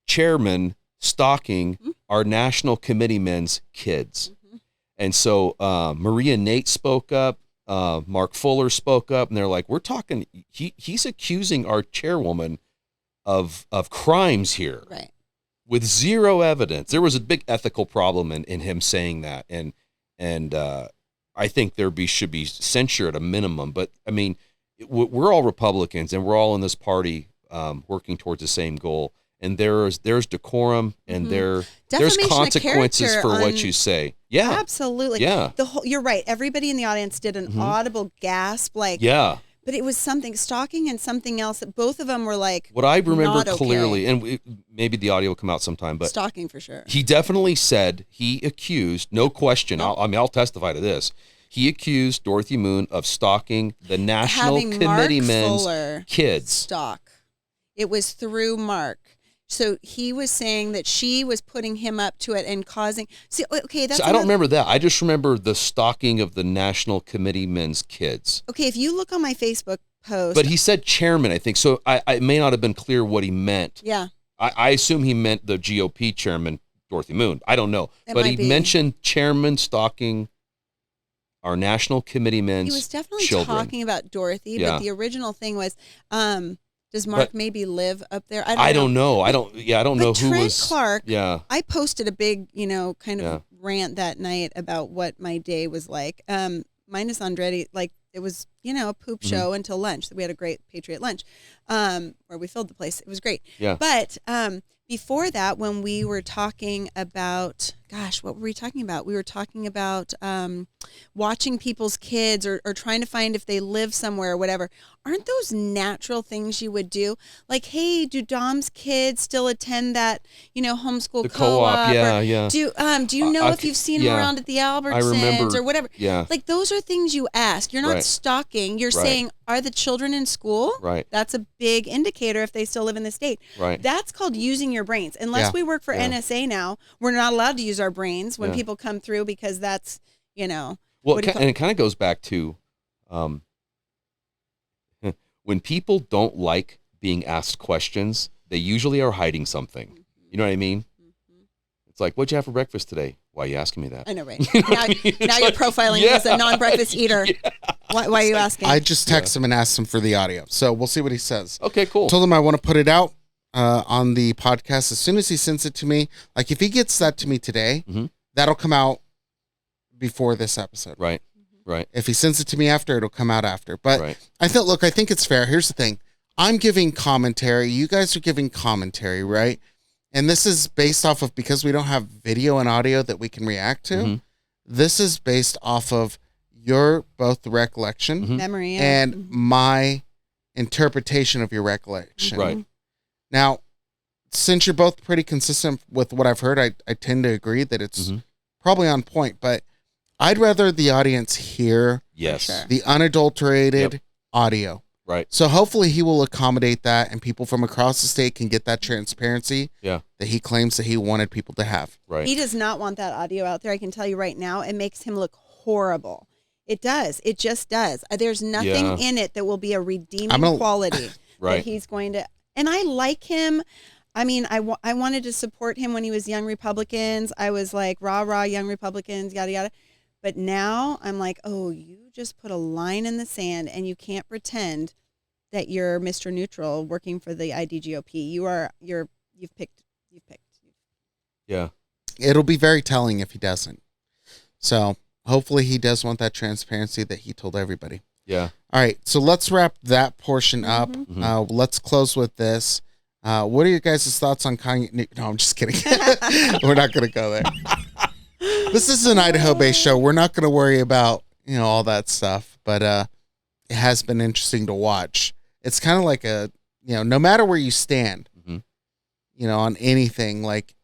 chairman stalking our national committeemen's kids. And so Maria Nate spoke up, Mark Fuller spoke up, and they're like, we're talking, he's accusing our chairwoman of crimes here. Right. With zero evidence. There was a big ethical problem in him saying that, and I think should be censure at a minimum. But I mean, we're all Republicans, and we're all in this party working towards the same goal. And there's decorum, and there's Defamation of consequences character for what on- you say. Yeah, Absolutely. Yeah. You're right. Everybody in the audience did an audible gasp, like, yeah. but it was something stalking and something else that both of them were like What I remember not okay. clearly, and maybe the audio will come out sometime, but stalking for sure. he definitely said he accused, no question. I'll testify to this. He accused Dorothy Moon of stalking the national Having Mark committeemen's Fuller kids. stalk. It was through Mark. So he was saying that she was putting him up to it and causing. See, okay, that's. So I don't another- remember that. I just remember the stalking of the national committeemen's kids. Okay, if you look on my Facebook post. But he said chairman, I think. So it may not have been clear what he meant. Yeah. I assume he meant the GOP chairman, Dorothy Moon. I don't know. It But might he be. mentioned chairman stalking our national committeemen's He was definitely children. talking about Dorothy, Yeah. but the original thing was, does Mark But- maybe live up there? I don't know. I don't know But who Trent was. Clark, Yeah. I posted a big, kind of Yeah. rant that night about what my day was like. Minus Andretti, like it was, a poop Mm-hmm. show until lunch. We had a great Patriot lunch, where we filled the place. It was great. Yeah. But before that, when we were talking about, gosh, what were we talking about? We were talking about watching people's kids or trying to find if they live somewhere or whatever. Aren't those natural things you would do? Like, hey, do Dom's kids still attend that, homeschool The co-op? co-op, yeah, Or yeah. Do you know if you've seen him around at the Albertsons remember, or whatever? yeah. Like, those are things you ask. You're not Right. stalking. You're Right. saying, are the children in school? Right. That's a big indicator if they still live in the state. Right. That's called using your brains. Unless Yeah. we work for Yeah. NSA now, we're not allowed to use our brains when Yeah. people come through because that's, Well, what do you call- and it kind of goes back to when people don't like being asked questions, they usually are hiding something. You know what I mean? It's like, what'd you have for breakfast today? Why are you asking me that? I know, right? You know what now I mean? It's now you're like, profiling me yeah. as a non-breakfast eater. Yeah. Why are you asking? I just text him and asked him for the audio. So we'll see what he says. Okay, cool. Told him I want to put it out on the podcast as soon as he sends it to me. Like if he gets that to me today, that'll come out before this episode. Right. If he sends it to me after, it'll come out after. But I think it's fair. Here's the thing. I'm giving commentary. You guys are giving commentary, right? And this is based off of, because we don't have video and audio that we can react to. This is based off of your both recollection memory and my interpretation of your recollection. Right. Now, since you're both pretty consistent with what I've heard, I tend to agree that it's probably on point, but I'd rather the audience hear the unadulterated audio. Right. So hopefully he will accommodate that and people from across the state can get that transparency that he claims that he wanted people to have. Right. He does not want that audio out there. I can tell you right now, it makes him look horrible. It does. It just does. There's nothing in it that will be a redeeming quality that he's going to. And I like him. I mean, I wanted to support him when he was Young Republicans. I was like, rah, rah, Young Republicans, yada, yada. But now I'm like, oh, you just put a line in the sand and you can't pretend that you're Mr. Neutral working for the IDGOP. You've picked. Yeah. It'll be very telling if he doesn't. So hopefully he does want that transparency that he told everybody. Yeah. All right. So let's wrap that portion up. Let's close with this. What are your guys' thoughts on Kanye? No, I'm just kidding. We're not going to go there. This is an Idaho-based show. We're not going to worry about, all that stuff, but it has been interesting to watch. It's kind of like no matter where you stand, on anything, like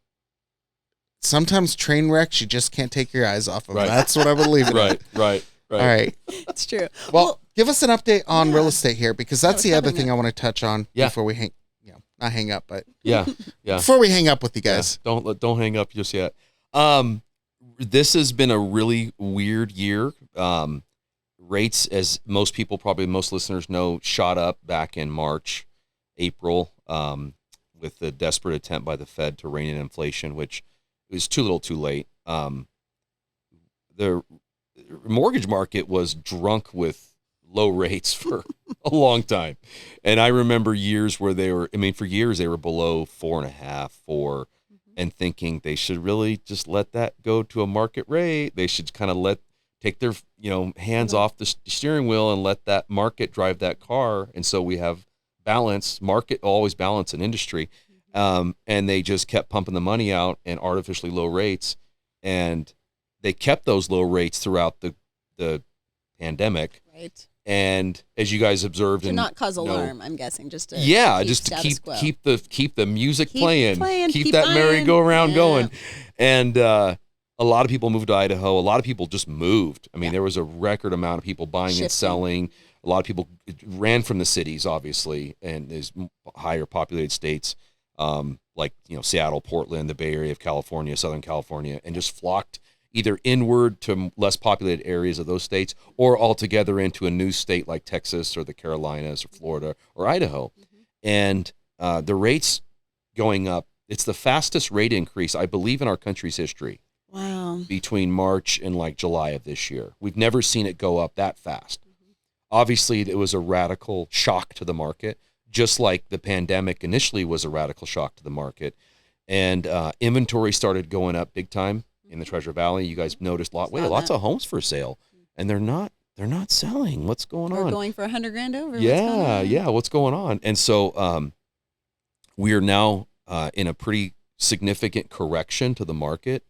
sometimes train wrecks, you just can't take your eyes off of. Right. That's what I believe in. Right. All right. It's true. Well, give us an update on real estate here, because that's the other thing I want to touch on before we not hang up, but before we hang up with you guys. Yeah. Don't hang up just yet. This has been a really weird year. Rates, as most listeners know, shot up back in March, April, with the desperate attempt by the Fed to rein in inflation, which was too little too late. The mortgage market was drunk with low rates for a long time. And I remember years where for years they were below 4.5, 4, and thinking they should really just let that go to a market rate. They should kind of take their hands off the steering wheel and let that market drive that car. And so we have balance. Market always balance an industry. And they just kept pumping the money out and artificially low rates. And they kept those low rates throughout the pandemic. Right. And as you guys observed, to not cause alarm, I'm guessing, just to keep the music playing, keep that buying. merry-go-round going. And a lot of people moved to Idaho. A lot of people just moved. I mean, there was a record amount of people buying and selling. A lot of people ran from the cities, obviously, and these higher populated states like Seattle, Portland, the Bay Area of California, Southern California, and just flocked either inward to less populated areas of those states or altogether into a new state like Texas or the Carolinas or Florida or Idaho. And the rates going up, it's the fastest rate increase, I believe, in our country's history. Wow. Between March and July of this year. We've never seen it go up that fast. Obviously, it was a radical shock to the market, just like the pandemic initially was a radical shock to the market. And inventory started going up big time in the Treasure Valley. You guys noticed lots of homes for sale, and they're not selling. What's going on? We're going for $100,000 over. What's going on? And so we are now in a pretty significant correction to the market.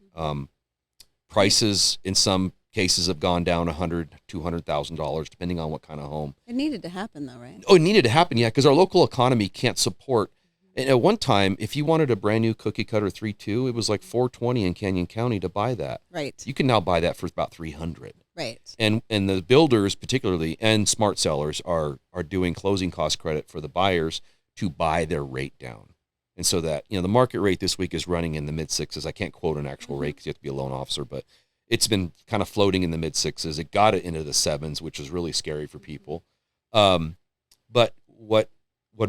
Prices in some cases have gone down $100,000, $200,000, depending on what kind of home. It needed to happen, though, right? Oh, it needed to happen, yeah, because our local economy can't support. And at one time, if you wanted a brand new cookie cutter 3.2, it was like $420 in Canyon County to buy that. Right. You can now buy that for about $300. Right. And the builders, particularly, and smart sellers are doing closing cost credit for the buyers to buy their rate down. And so that, the market rate this week is running in the mid sixes. I can't quote an actual rate because you have to be a loan officer, but it's been kind of floating in the mid sixes. It got it into the sevens, which is really scary for people. But what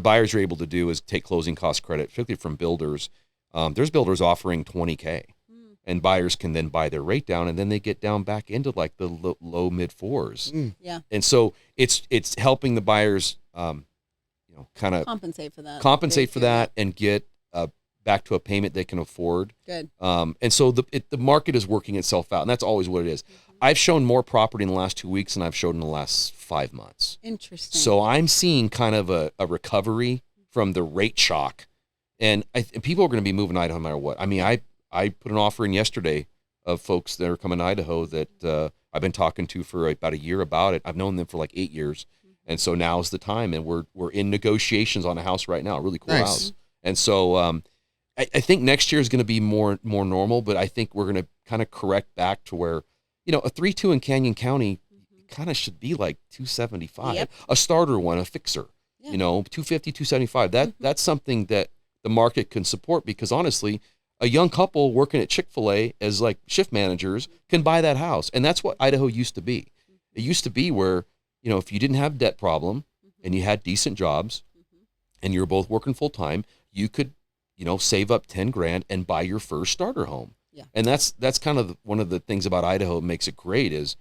buyers are able to do is take closing cost credit, particularly from builders. There's builders offering $20K and buyers can then buy their rate down, and then they get down back into like the low mid 4s. Yeah. And so it's helping the buyers, kind of Compensate for that. and get back to a payment they can afford. Good. And so the market is working itself out, and that's always what it is. I've shown more property in the last 2 weeks than I've showed in the last 5 months. Interesting. So I'm seeing kind of a recovery from the rate shock, and people are going to be moving to Idaho no matter what. I mean, I put an offer in yesterday of folks that are coming to Idaho that I've been talking to for about a year about it. I've known them for like 8 years, and so now's the time, and we're in negotiations on a house right now, a really cool house. And so I think next year is going to be more normal, but I think we're going to kind of correct back to where, a 3-2 in Canyon County kind of should be like 275. Yep. A starter one, a fixer, 250, 275. That's something that the market can support, because honestly, a young couple working at Chick-fil-A as like shift managers can buy that house. And that's what Idaho used to be. It used to be where, if you didn't have a debt problem and you had decent jobs and you were both working full time, you could, save up 10 grand and buy your first starter home. Yeah. And that's kind of one of the things about Idaho that makes it great, is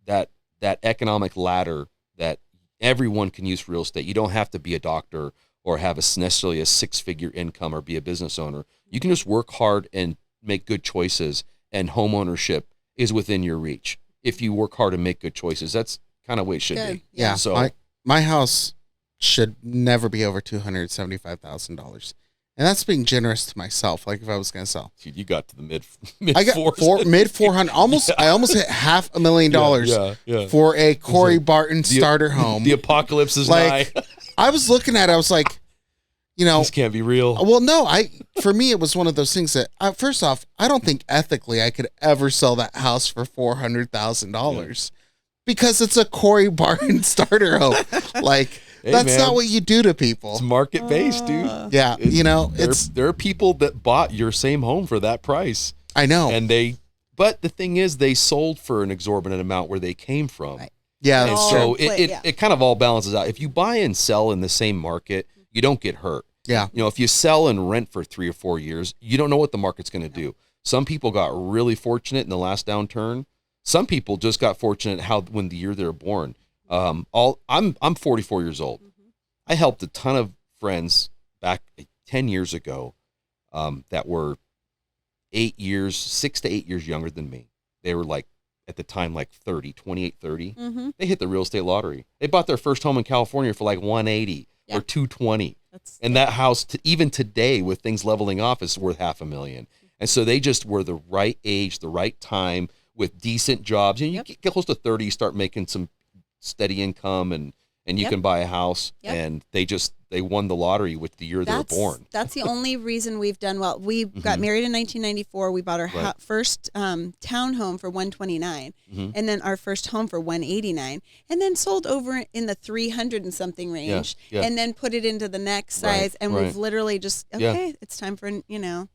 that economic ladder that everyone can use for real estate. You don't have to be a doctor or have necessarily a 6-figure income or be a business owner. You can just work hard and make good choices, and home ownership is within your reach. If you work hard and make good choices, that's kind of the way it should be. Yeah. So my house should never be over $275,000. And that's being generous to myself. Like if I was going to sell, dude, you got to the mid I got mid 400, almost. I almost hit $500,000 for a Corey Barton starter home. The apocalypse is nigh. I was looking at it, I was like, this can't be real. Well, no, for me, it was one of those things that, first off, I don't think ethically I could ever sell that house for $400,000 because it's a Corey Barton starter home. Like, hey, that's not what you do to people. It's market based, dude. Yeah, there are people that bought your same home for that price. I know, but the thing is, they sold for an exorbitant amount where they came from. Right. Yeah, and so it kind of all balances out. If you buy and sell in the same market, you don't get hurt. Yeah. If you sell and rent for 3 or 4 years, you don't know what the market's going to do. Some people got really fortunate in the last downturn. Some people just got fortunate when the year they were born. I'm 44 years old. I helped a ton of friends back 10 years ago that were 6 to 8 years younger than me. They were like, at the time, like 28, 30. They hit the real estate lottery. They bought their first home in California for like 180 or 220. And that house, even today, with things leveling off, is worth $500,000. And so they just were the right age, the right time, with decent jobs. You get close to 30, you start making some steady income, and you can buy a house. And they won the lottery with the year they were born. That's the only reason we've done well. We got married in 1994. We bought our first townhome for $129, and then our first home for $189, and then sold over in the 300 and something range, and then put it into the next size. And we've literally just it's time for real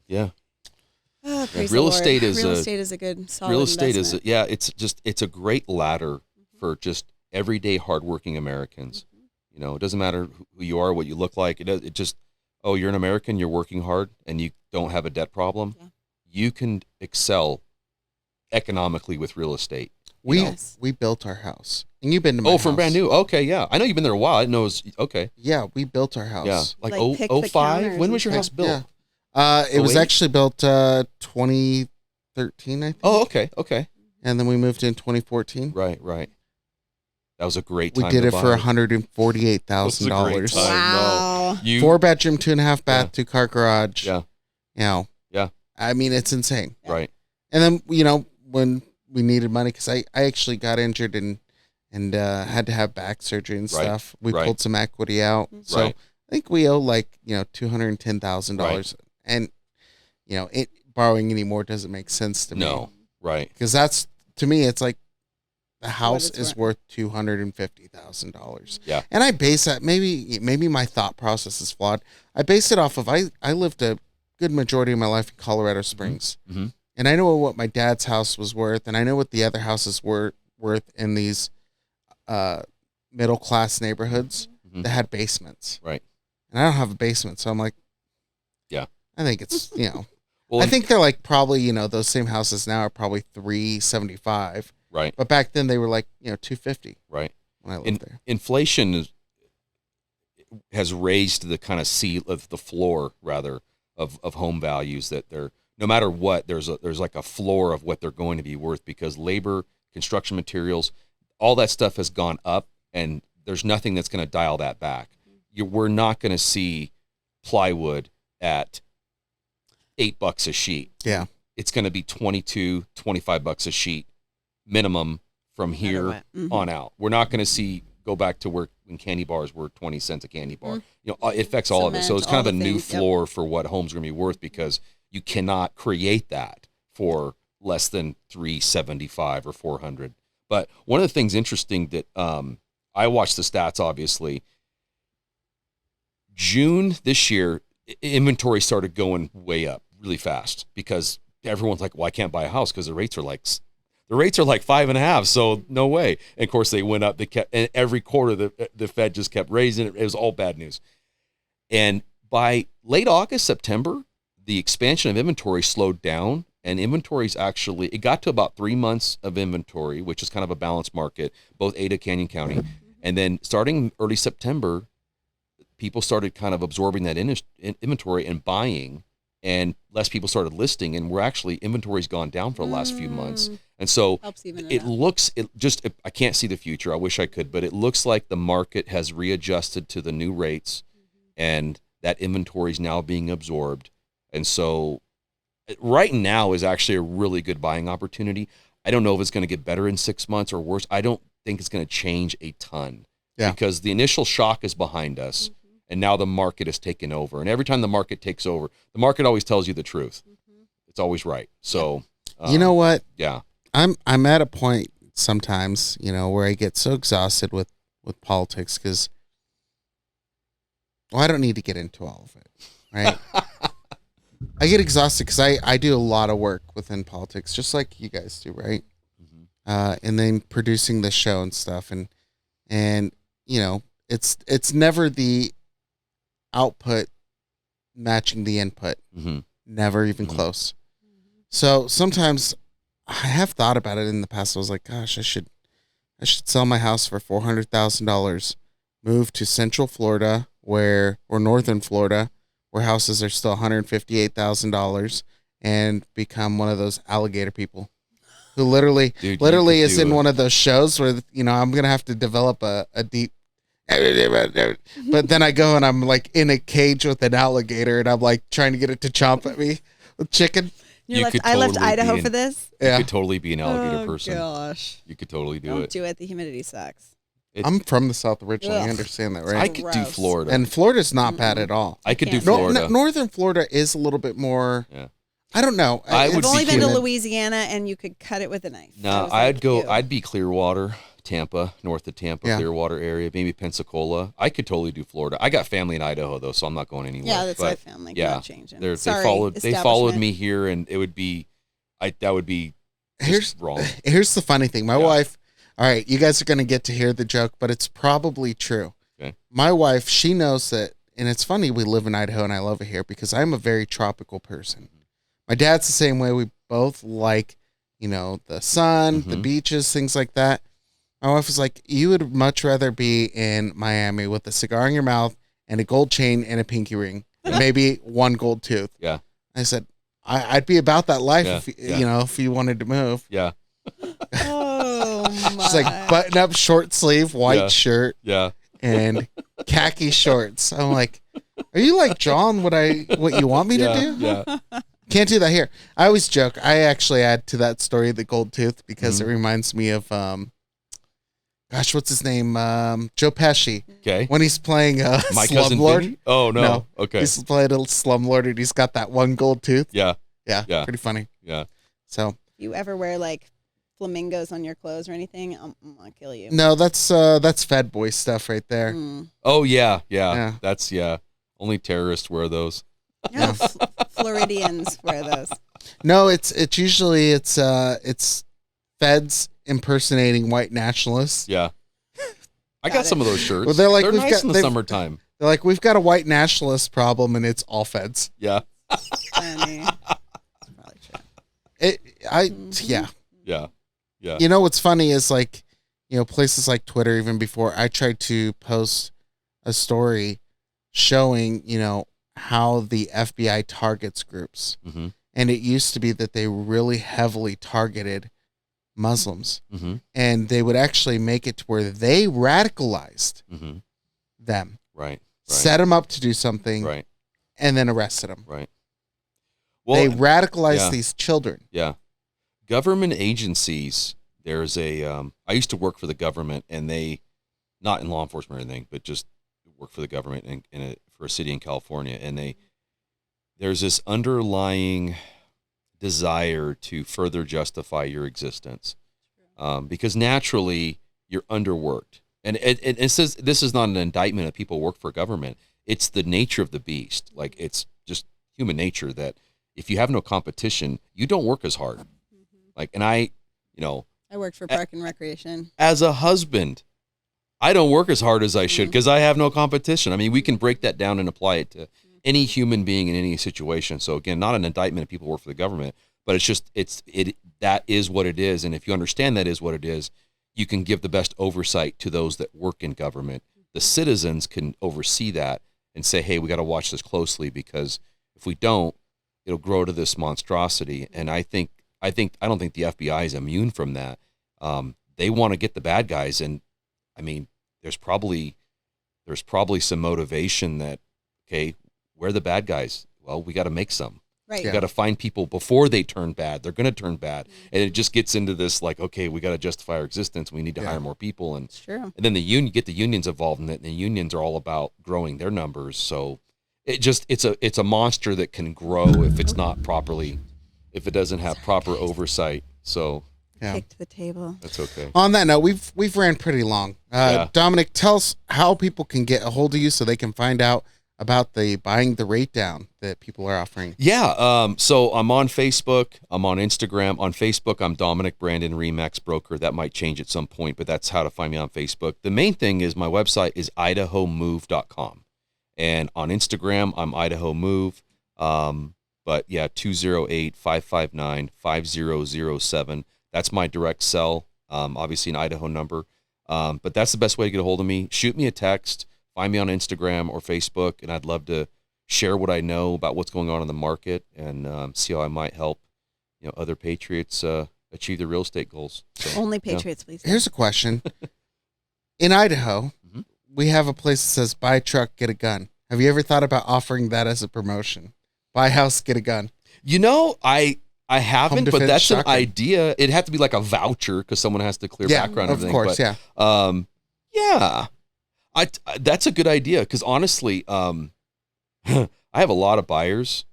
estate is a good solid real estate investment. it's a great ladder for just everyday hardworking Americans. It doesn't matter who you are, what you look like. It just, you're an American, you're working hard, and you don't have a debt problem. Yeah. You can excel economically with real estate. We built our house, and you've been to my house. From brand new. Okay, yeah. I know you've been there a while. I didn't know it was okay. Yeah, we built our house. Yeah, like 05. When was your house built? Yeah. It was actually built 2013, I think. Oh, okay. And then we moved in 2014. Right. That was a great time. We did it for $148,000. Wow. 4-bedroom, 2.5 bath, 2-car garage. Yeah. Yeah. I mean, it's insane. Right. And then, when we needed money, because I actually got injured and had to have back surgery and stuff, we pulled some equity out. So I think we owe $210,000. And, borrowing anymore doesn't make sense to me. No. Right. Because that's, to me, it's like, the house is worth $250,000. Yeah. And I base that, maybe my thought process is flawed. I base it off of, I lived a good majority of my life in Colorado Springs. Mm-hmm. And I know what my dad's house was worth, and I know what the other houses were worth in these middle-class neighborhoods that had basements. Right. And I don't have a basement, so I'm like, yeah, I think it's, Well, I think they're like probably, you know, those same houses now are probably $375. right, But back then they were like, you know, $250 right. when I lived there. Inflation has raised the kind of the floor rather of home values, that they're, no matter what, there's like a floor of what they're going to be worth, because labor, construction materials, all that stuff has gone up, and there's nothing that's going to dial that back. We're not going to see plywood at $8 a sheet. Yeah. It's going to be $25 a sheet minimum from here on out. We're not going to go back to where when candy bars were 20 cents a candy bar. You know, it affects all of it. So it's kind of a new floor for what homes are going to be worth, because you cannot create that for less than $375 or $400. But one of the things interesting that I watched the stats, obviously, June this year, inventory started going way up really fast, because everyone's like, well, I can't buy a house because the rates are like 5.5. So no way. And of course they went up. And every quarter the Fed just kept raising it. It was all bad news. And by late August, September, the expansion of inventory slowed down, and inventories actually, it got to about 3 months of inventory, which is kind of a balanced market, both Ada, Canyon County. And then starting early September, people started kind of absorbing that inventory and buying, and less people started listing, and inventory's gone down for the last few months. And so I can't see the future. I wish I could, but it looks like the market has readjusted to the new rates, and that inventory is now being absorbed. And so right now is actually a really good buying opportunity. I don't know if it's going to get better in 6 months or worse. I don't think it's going to change a ton, because the initial shock is behind us. And now the market has taken over. And every time the market takes over, the market always tells you the truth. It's always right. So, you know what? Yeah. I'm at a point sometimes, you know, where I get so exhausted with politics, because, well, I don't need to get into all of it, right? I get exhausted because I do a lot of work within politics, just like you guys do, right? And then producing the show and stuff, and you know, it's never the output matching the input. Never even close. So sometimes I have thought about it in the past. I was like, gosh, I should sell my house for $400,000, move to Central Florida or Northern Florida, where houses are still $158,000, and become one of those alligator people who literally is in one of those shows where, you know, I'm gonna have to develop a deep. But then I go and I'm like in a cage with an alligator, and I'm like trying to get it to chomp at me with chicken. I left Idaho for this. You could totally be an alligator person. Gosh. You could totally do Don't it. do it. The humidity sucks. I'm from the South originally. I understand that, right? I could do Florida. And Florida's not bad at all. I could do Florida. Northern Florida is a little bit more. Yeah. I don't know. I've only been to Louisiana, and you could cut it with a knife. No, I'd be Clearwater, Tampa, north of Tampa, Clearwater area, maybe Pensacola. I could totally do Florida. I got family in Idaho though, so I'm not going anywhere. Yeah, that's my family. Yeah, not changing. They followed me here, and it would be, that would be wrong. Here's the funny thing. My wife. All right, you guys are going to get to hear the joke, but it's probably true. Okay. My wife, she knows that, and it's funny, we live in Idaho, and I love it here because I'm a very tropical person. My dad's the same way. We both like, you know, the sun, the beaches, things like that. My wife was like, you would much rather be in Miami with a cigar in your mouth and a gold chain and a pinky ring, and maybe one gold tooth. Yeah. I said, I'd be about that life you know, if you wanted to move. Yeah. Oh my. She's like, button up, short sleeve, white shirt, and khaki shorts. I'm like, are you like John? What you want me to do? Yeah. Can't do that here. I always joke. I actually add to that story the gold tooth because it reminds me of gosh, what's his name? Joe Pesci. Okay. When he's playing My Cousin Slumlord. Vinny? Oh no. Okay. He's playing a Slumlord, and he's got that one gold tooth. Yeah. Yeah. Pretty funny. Yeah. So. You ever wear like flamingos on your clothes or anything? I'm gonna kill you. No, that's Fed Boy stuff right there. Oh yeah. That's only terrorists wear those. No, Floridians wear those. No, it's usually Feds impersonating white nationalists. Yeah. I got some of those shirts. Well, they're like, they're nice in the summertime. They're like, we've got a white nationalist problem, and it's all Feds. Yeah. Funny. Yeah. Yeah. Yeah. You know what's funny is like, places like Twitter, even before I tried to post a story showing, how the FBI targets groups. Mm-hmm. And it used to be that they really heavily targeted Muslims. Mm-hmm. And they would actually make it to where they radicalized Mm-hmm. them, Right. set them up to do something, Right. and then arrested them. Right. They radicalized yeah. these children. Yeah. Government agencies, there's I used to work for the government, and they, not in law enforcement or anything, but just work for the government for a city in California. And there's this underlying desire to further justify your existence. Because naturally you're underworked. And it says, this is not an indictment of people who work for government. It's the nature of the beast. Like, it's just human nature that if you have no competition, you don't work as hard. Like, and I worked for Park and Recreation. As a husband, I don't work as hard as I should because I have no competition. I mean, we can break that down and apply it to any human being in any situation. So again, not an indictment of people who work for the government, but it's just, that is what it is. And if you understand that is what it is, you can give the best oversight to those that work in government. The citizens can oversee that and say, hey, we got to watch this closely, because if we don't, it'll grow to this monstrosity. And I don't think the FBI is immune from that. They want to get the bad guys. And I mean, there's probably some motivation that, okay, we're the bad guys. Well, we got to make some. Right. We got to find people before they turn bad. They're going to turn bad. And it just gets into this, like, okay, we got to justify our existence. We need to hire more people. And, it's true. And then get the unions involved in it. And the unions are all about growing their numbers. So it's a monster that can grow if it's not properly, if it doesn't have proper oversight. So Kicked the table. that's okay. On that note, we've ran pretty long. Dominic, tell us how people can get a hold of you so they can find out about the buying the rate down that people are offering. Yeah. So I'm on Facebook. I'm on Instagram. On Facebook, I'm Dominic Brandon Remax Broker. That might change at some point, but that's how to find me on Facebook. The main thing is my website is idahomove.com. And on Instagram, I'm Idaho Move. But yeah, 208-559-5007. That's my direct cell. Obviously an Idaho number. But that's the best way to get a hold of me. Shoot me a text. Find me on Instagram or Facebook, and I'd love to share what I know about what's going on in the market and see how I might help, other patriots achieve their real estate goals. So, Only patriots, please. Here's a question. In Idaho, we have a place that says buy a truck, get a gun. Have you ever thought about offering that as a promotion? Buy a house, get a gun. I haven't, but that's shotgun. an idea. It'd have to be like a voucher because someone has to clear background and everything. Of course, but, yeah. That's a good idea because honestly, I have a lot of buyers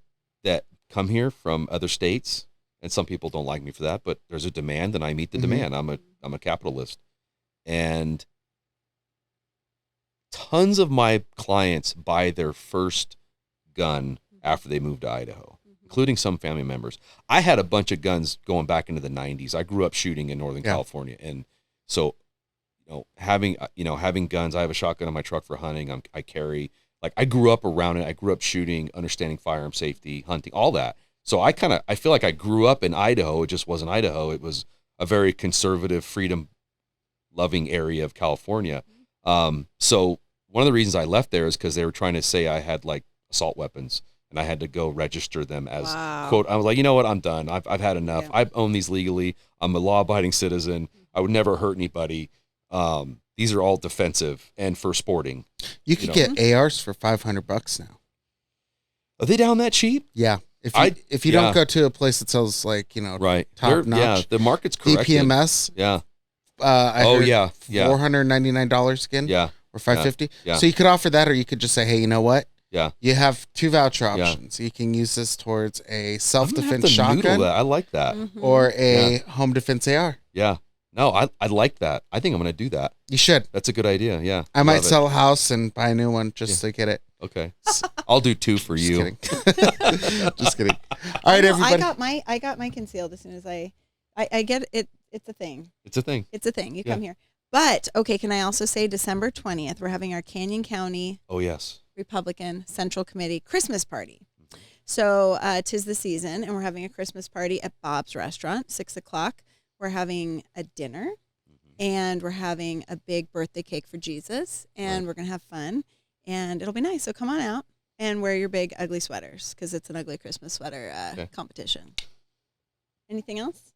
that come here from other states, and some people don't like me for that, but there's a demand and I meet the demand. I'm a capitalist, and tons of my clients buy their first gun after they move to Idaho, including some family members. I had a bunch of guns going back into the 90s. I grew up shooting in Northern California, and so having guns. I have a shotgun in my truck for hunting. I carry, like, I grew up around it. I grew up shooting, understanding firearm safety, hunting, all that. So I feel like I grew up in Idaho. It just wasn't Idaho. It was a very conservative, freedom loving area of California. So one of the reasons I left there is because they were trying to say I had like assault weapons, and I had to go register them as quote. I was like, you know what? I'm done. I've had enough. Yeah. I've owned these legally. I'm a law abiding citizen. I would never hurt anybody. These are all defensive and for sporting. You could get ARs for $500 now. Are they down that cheap? Yeah. If you don't go to a place that sells like, Right. top notch. Yeah, the market's corrected. DPMS. Yeah. I heard yeah. $499 again. Yeah. Or $550. Yeah. So you could offer that, or you could just say, hey, you know what? Yeah. You have two voucher options. You can use this towards a self-defense noodle shotgun that. I like that. or a home defense AR. Yeah. No, I like that. I think I'm going to do that. You should. That's a good idea. Yeah. I might Love it. sell a house and buy a new one just to get it. Okay. I'll do two for Just you. kidding. Just kidding. All right, everybody. I got my concealed as soon as I get it. It's a thing. It's a thing. It's a thing. You come here. But okay, can I also say December 20th, we're having our Canyon County Oh, yes. Republican Central Committee Christmas party. So 'tis the season, and we're having a Christmas party at Bob's Restaurant, 6:00. We're having a dinner, and we're having a big birthday cake for Jesus, and we're going to have fun, and it'll be nice. So come on out and wear your big ugly sweaters, because it's an ugly Christmas sweater competition. Anything else?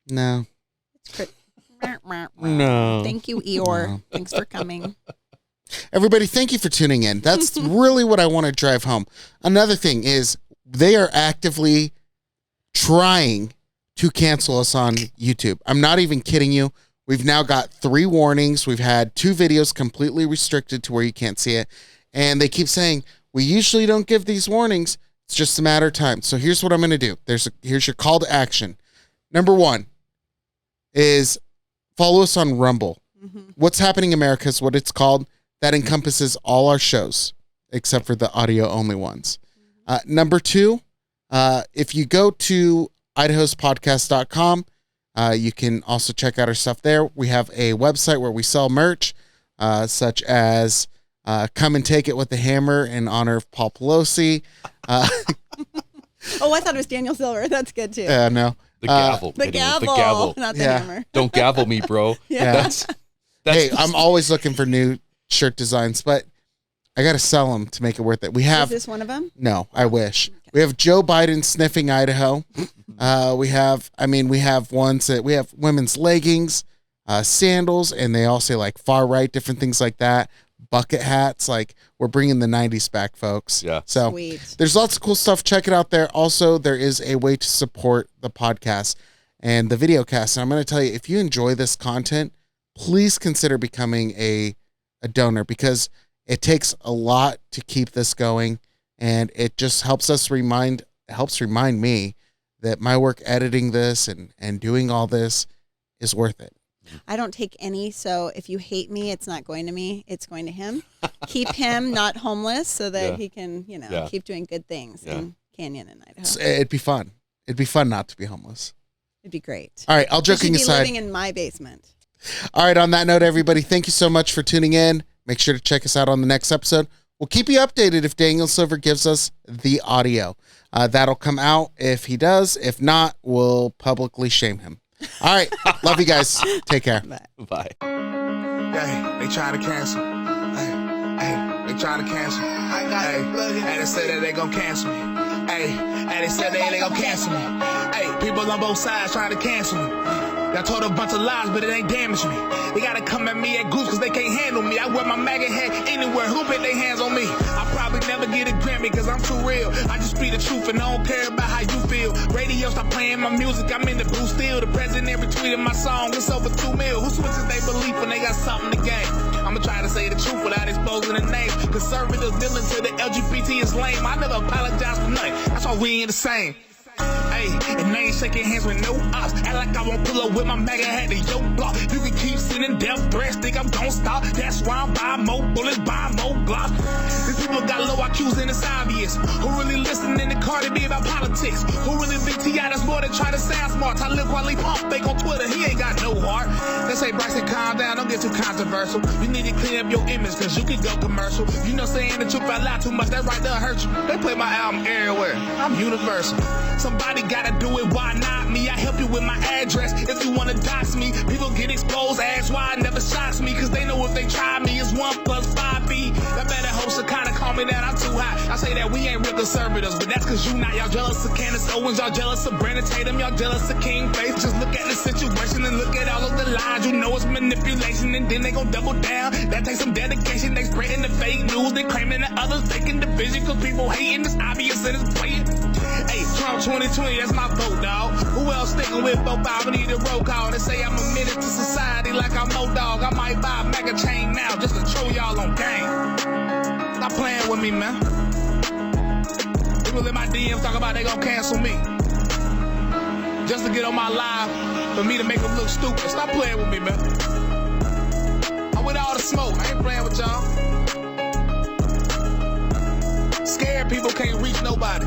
No. No. Thank you, Eeyore. No. Thanks for coming. Everybody, thank you for tuning in. That's really what I want to drive home. Another thing is they are actively trying to cancel us on YouTube. I'm not even kidding you. We've now got 3 warnings. We've had 2 videos completely restricted to where you can't see it. And they keep saying, we usually don't give these warnings. It's just a matter of time. So here's what I'm going to do. Here's your call to action. Number 1 is follow us on Rumble. What's Happening America is what it's called. That encompasses all our shows, except for the audio-only ones. Number 2, if you go to idahospodcast.com, you can also check out our stuff there. We have a website where we sell merch, such as Come and Take It with the Hammer in honor of Paul Pelosi. Oh, I thought it was Daniel Silver. That's good, too. No. The gavel. The gavel. Not the hammer. Don't gavel me, bro. That's Hey, I'm always looking for new shirt designs, but I got to sell them to make it worth it. We have. Is this one of them? No, I wish. Okay. We have Joe Biden sniffing Idaho. We have ones that we have women's leggings, sandals, and they all say like far right, different things like that. Bucket hats, like we're bringing the 90s back, folks. Yeah. So Sweet. There's lots of cool stuff. Check it out there. Also, there is a way to support the podcast and the video cast. And I'm going to tell you, if you enjoy this content, please consider becoming a donor, because it takes a lot to keep this going, and it just helps remind me that my work editing this and doing all this is worth it. I don't take any, so if you hate me, it's not going to me. It's going to him. Keep him not homeless so that he can, keep doing good things in Canyon and Idaho. So it'd be fun. It'd be fun not to be homeless. It'd be great. All right, all joking aside. Living in my basement. All right, on that note, everybody, thank you so much for tuning in. Make sure to check us out on the next episode. We'll keep you updated if Daniel Silver gives us the audio. That'll come out if he does. If not, we'll publicly shame him. All right. Love you guys. Take care. Bye. Hey, they trying to cancel. Hey, they trying to cancel. Hey, they said that they gonna cancel me. Hey, they said they gonna cancel me. Hey, people on both sides trying to cancel me. I told a bunch of lies, but it ain't damaged me. They gotta come at me at groups cause they can't handle me. I wear my MAGA hat anywhere. Who bet their hands on me? I probably never get a Grammy cause I'm too real. I just speak the truth and I don't care about how you feel. Radio stop playing my music, I'm in the booth still. The president retweeted my song, it's over 2 mil. Who switches their belief when they got something to gain? I'ma try to say the truth without exposing the names. Conservatives dealing to the LGBT is lame. I never apologize for nothing, that's why we ain't the same. Hey, and they ain't shaking hands with no ops. Act like I won't pull up with my MAGA hat to your block. You can keep sending death threats, think I'm gon' stop. That's why I'm buying more bullets, buying more Glocks. These people got low IQs and it's obvious. Who really listening to Cardi B about politics? Who really think T.I. that's more than try to sound smart? Talib Kweli pump fake on Twitter, he ain't got no heart. They say Bryson, calm down, don't get too controversial. You need to clean up your image cause you can go commercial. You know saying the truth out loud too much, that right there hurt you. They play my album everywhere, I'm universal. Somebody gotta do it, why not me? I help you with my address if you wanna dox me. People get exposed, ask why, it never shocks me. Cause they know if they try me, it's 1 + 5 B. That better host to kinda call me that I'm too hot. I say that we ain't real conservatives, but that's cause you not. Y'all jealous of Candace Owens, y'all jealous of Brandon Tatum, y'all jealous of King Faith. Just look at the situation and look at all of the lies. You know it's manipulation and then they gon' double down. That takes some dedication, they spreading the fake news. They claiming that others taking division cause people hating. It's obvious and it's blatant. Hey, Trump 2020, that's my vote, dog. Who else sticking with 4-5? I need a roll call. They say I'm a menace to society like I'm no dog. I might buy a mega chain now just to troll y'all on game. Stop playing with me, man. People in my DMs talk about they gon' cancel me. Just to get on my live for me to make them look stupid. Stop playing with me, man. I'm with all the smoke. I ain't playing with y'all. Scared people can't reach nobody.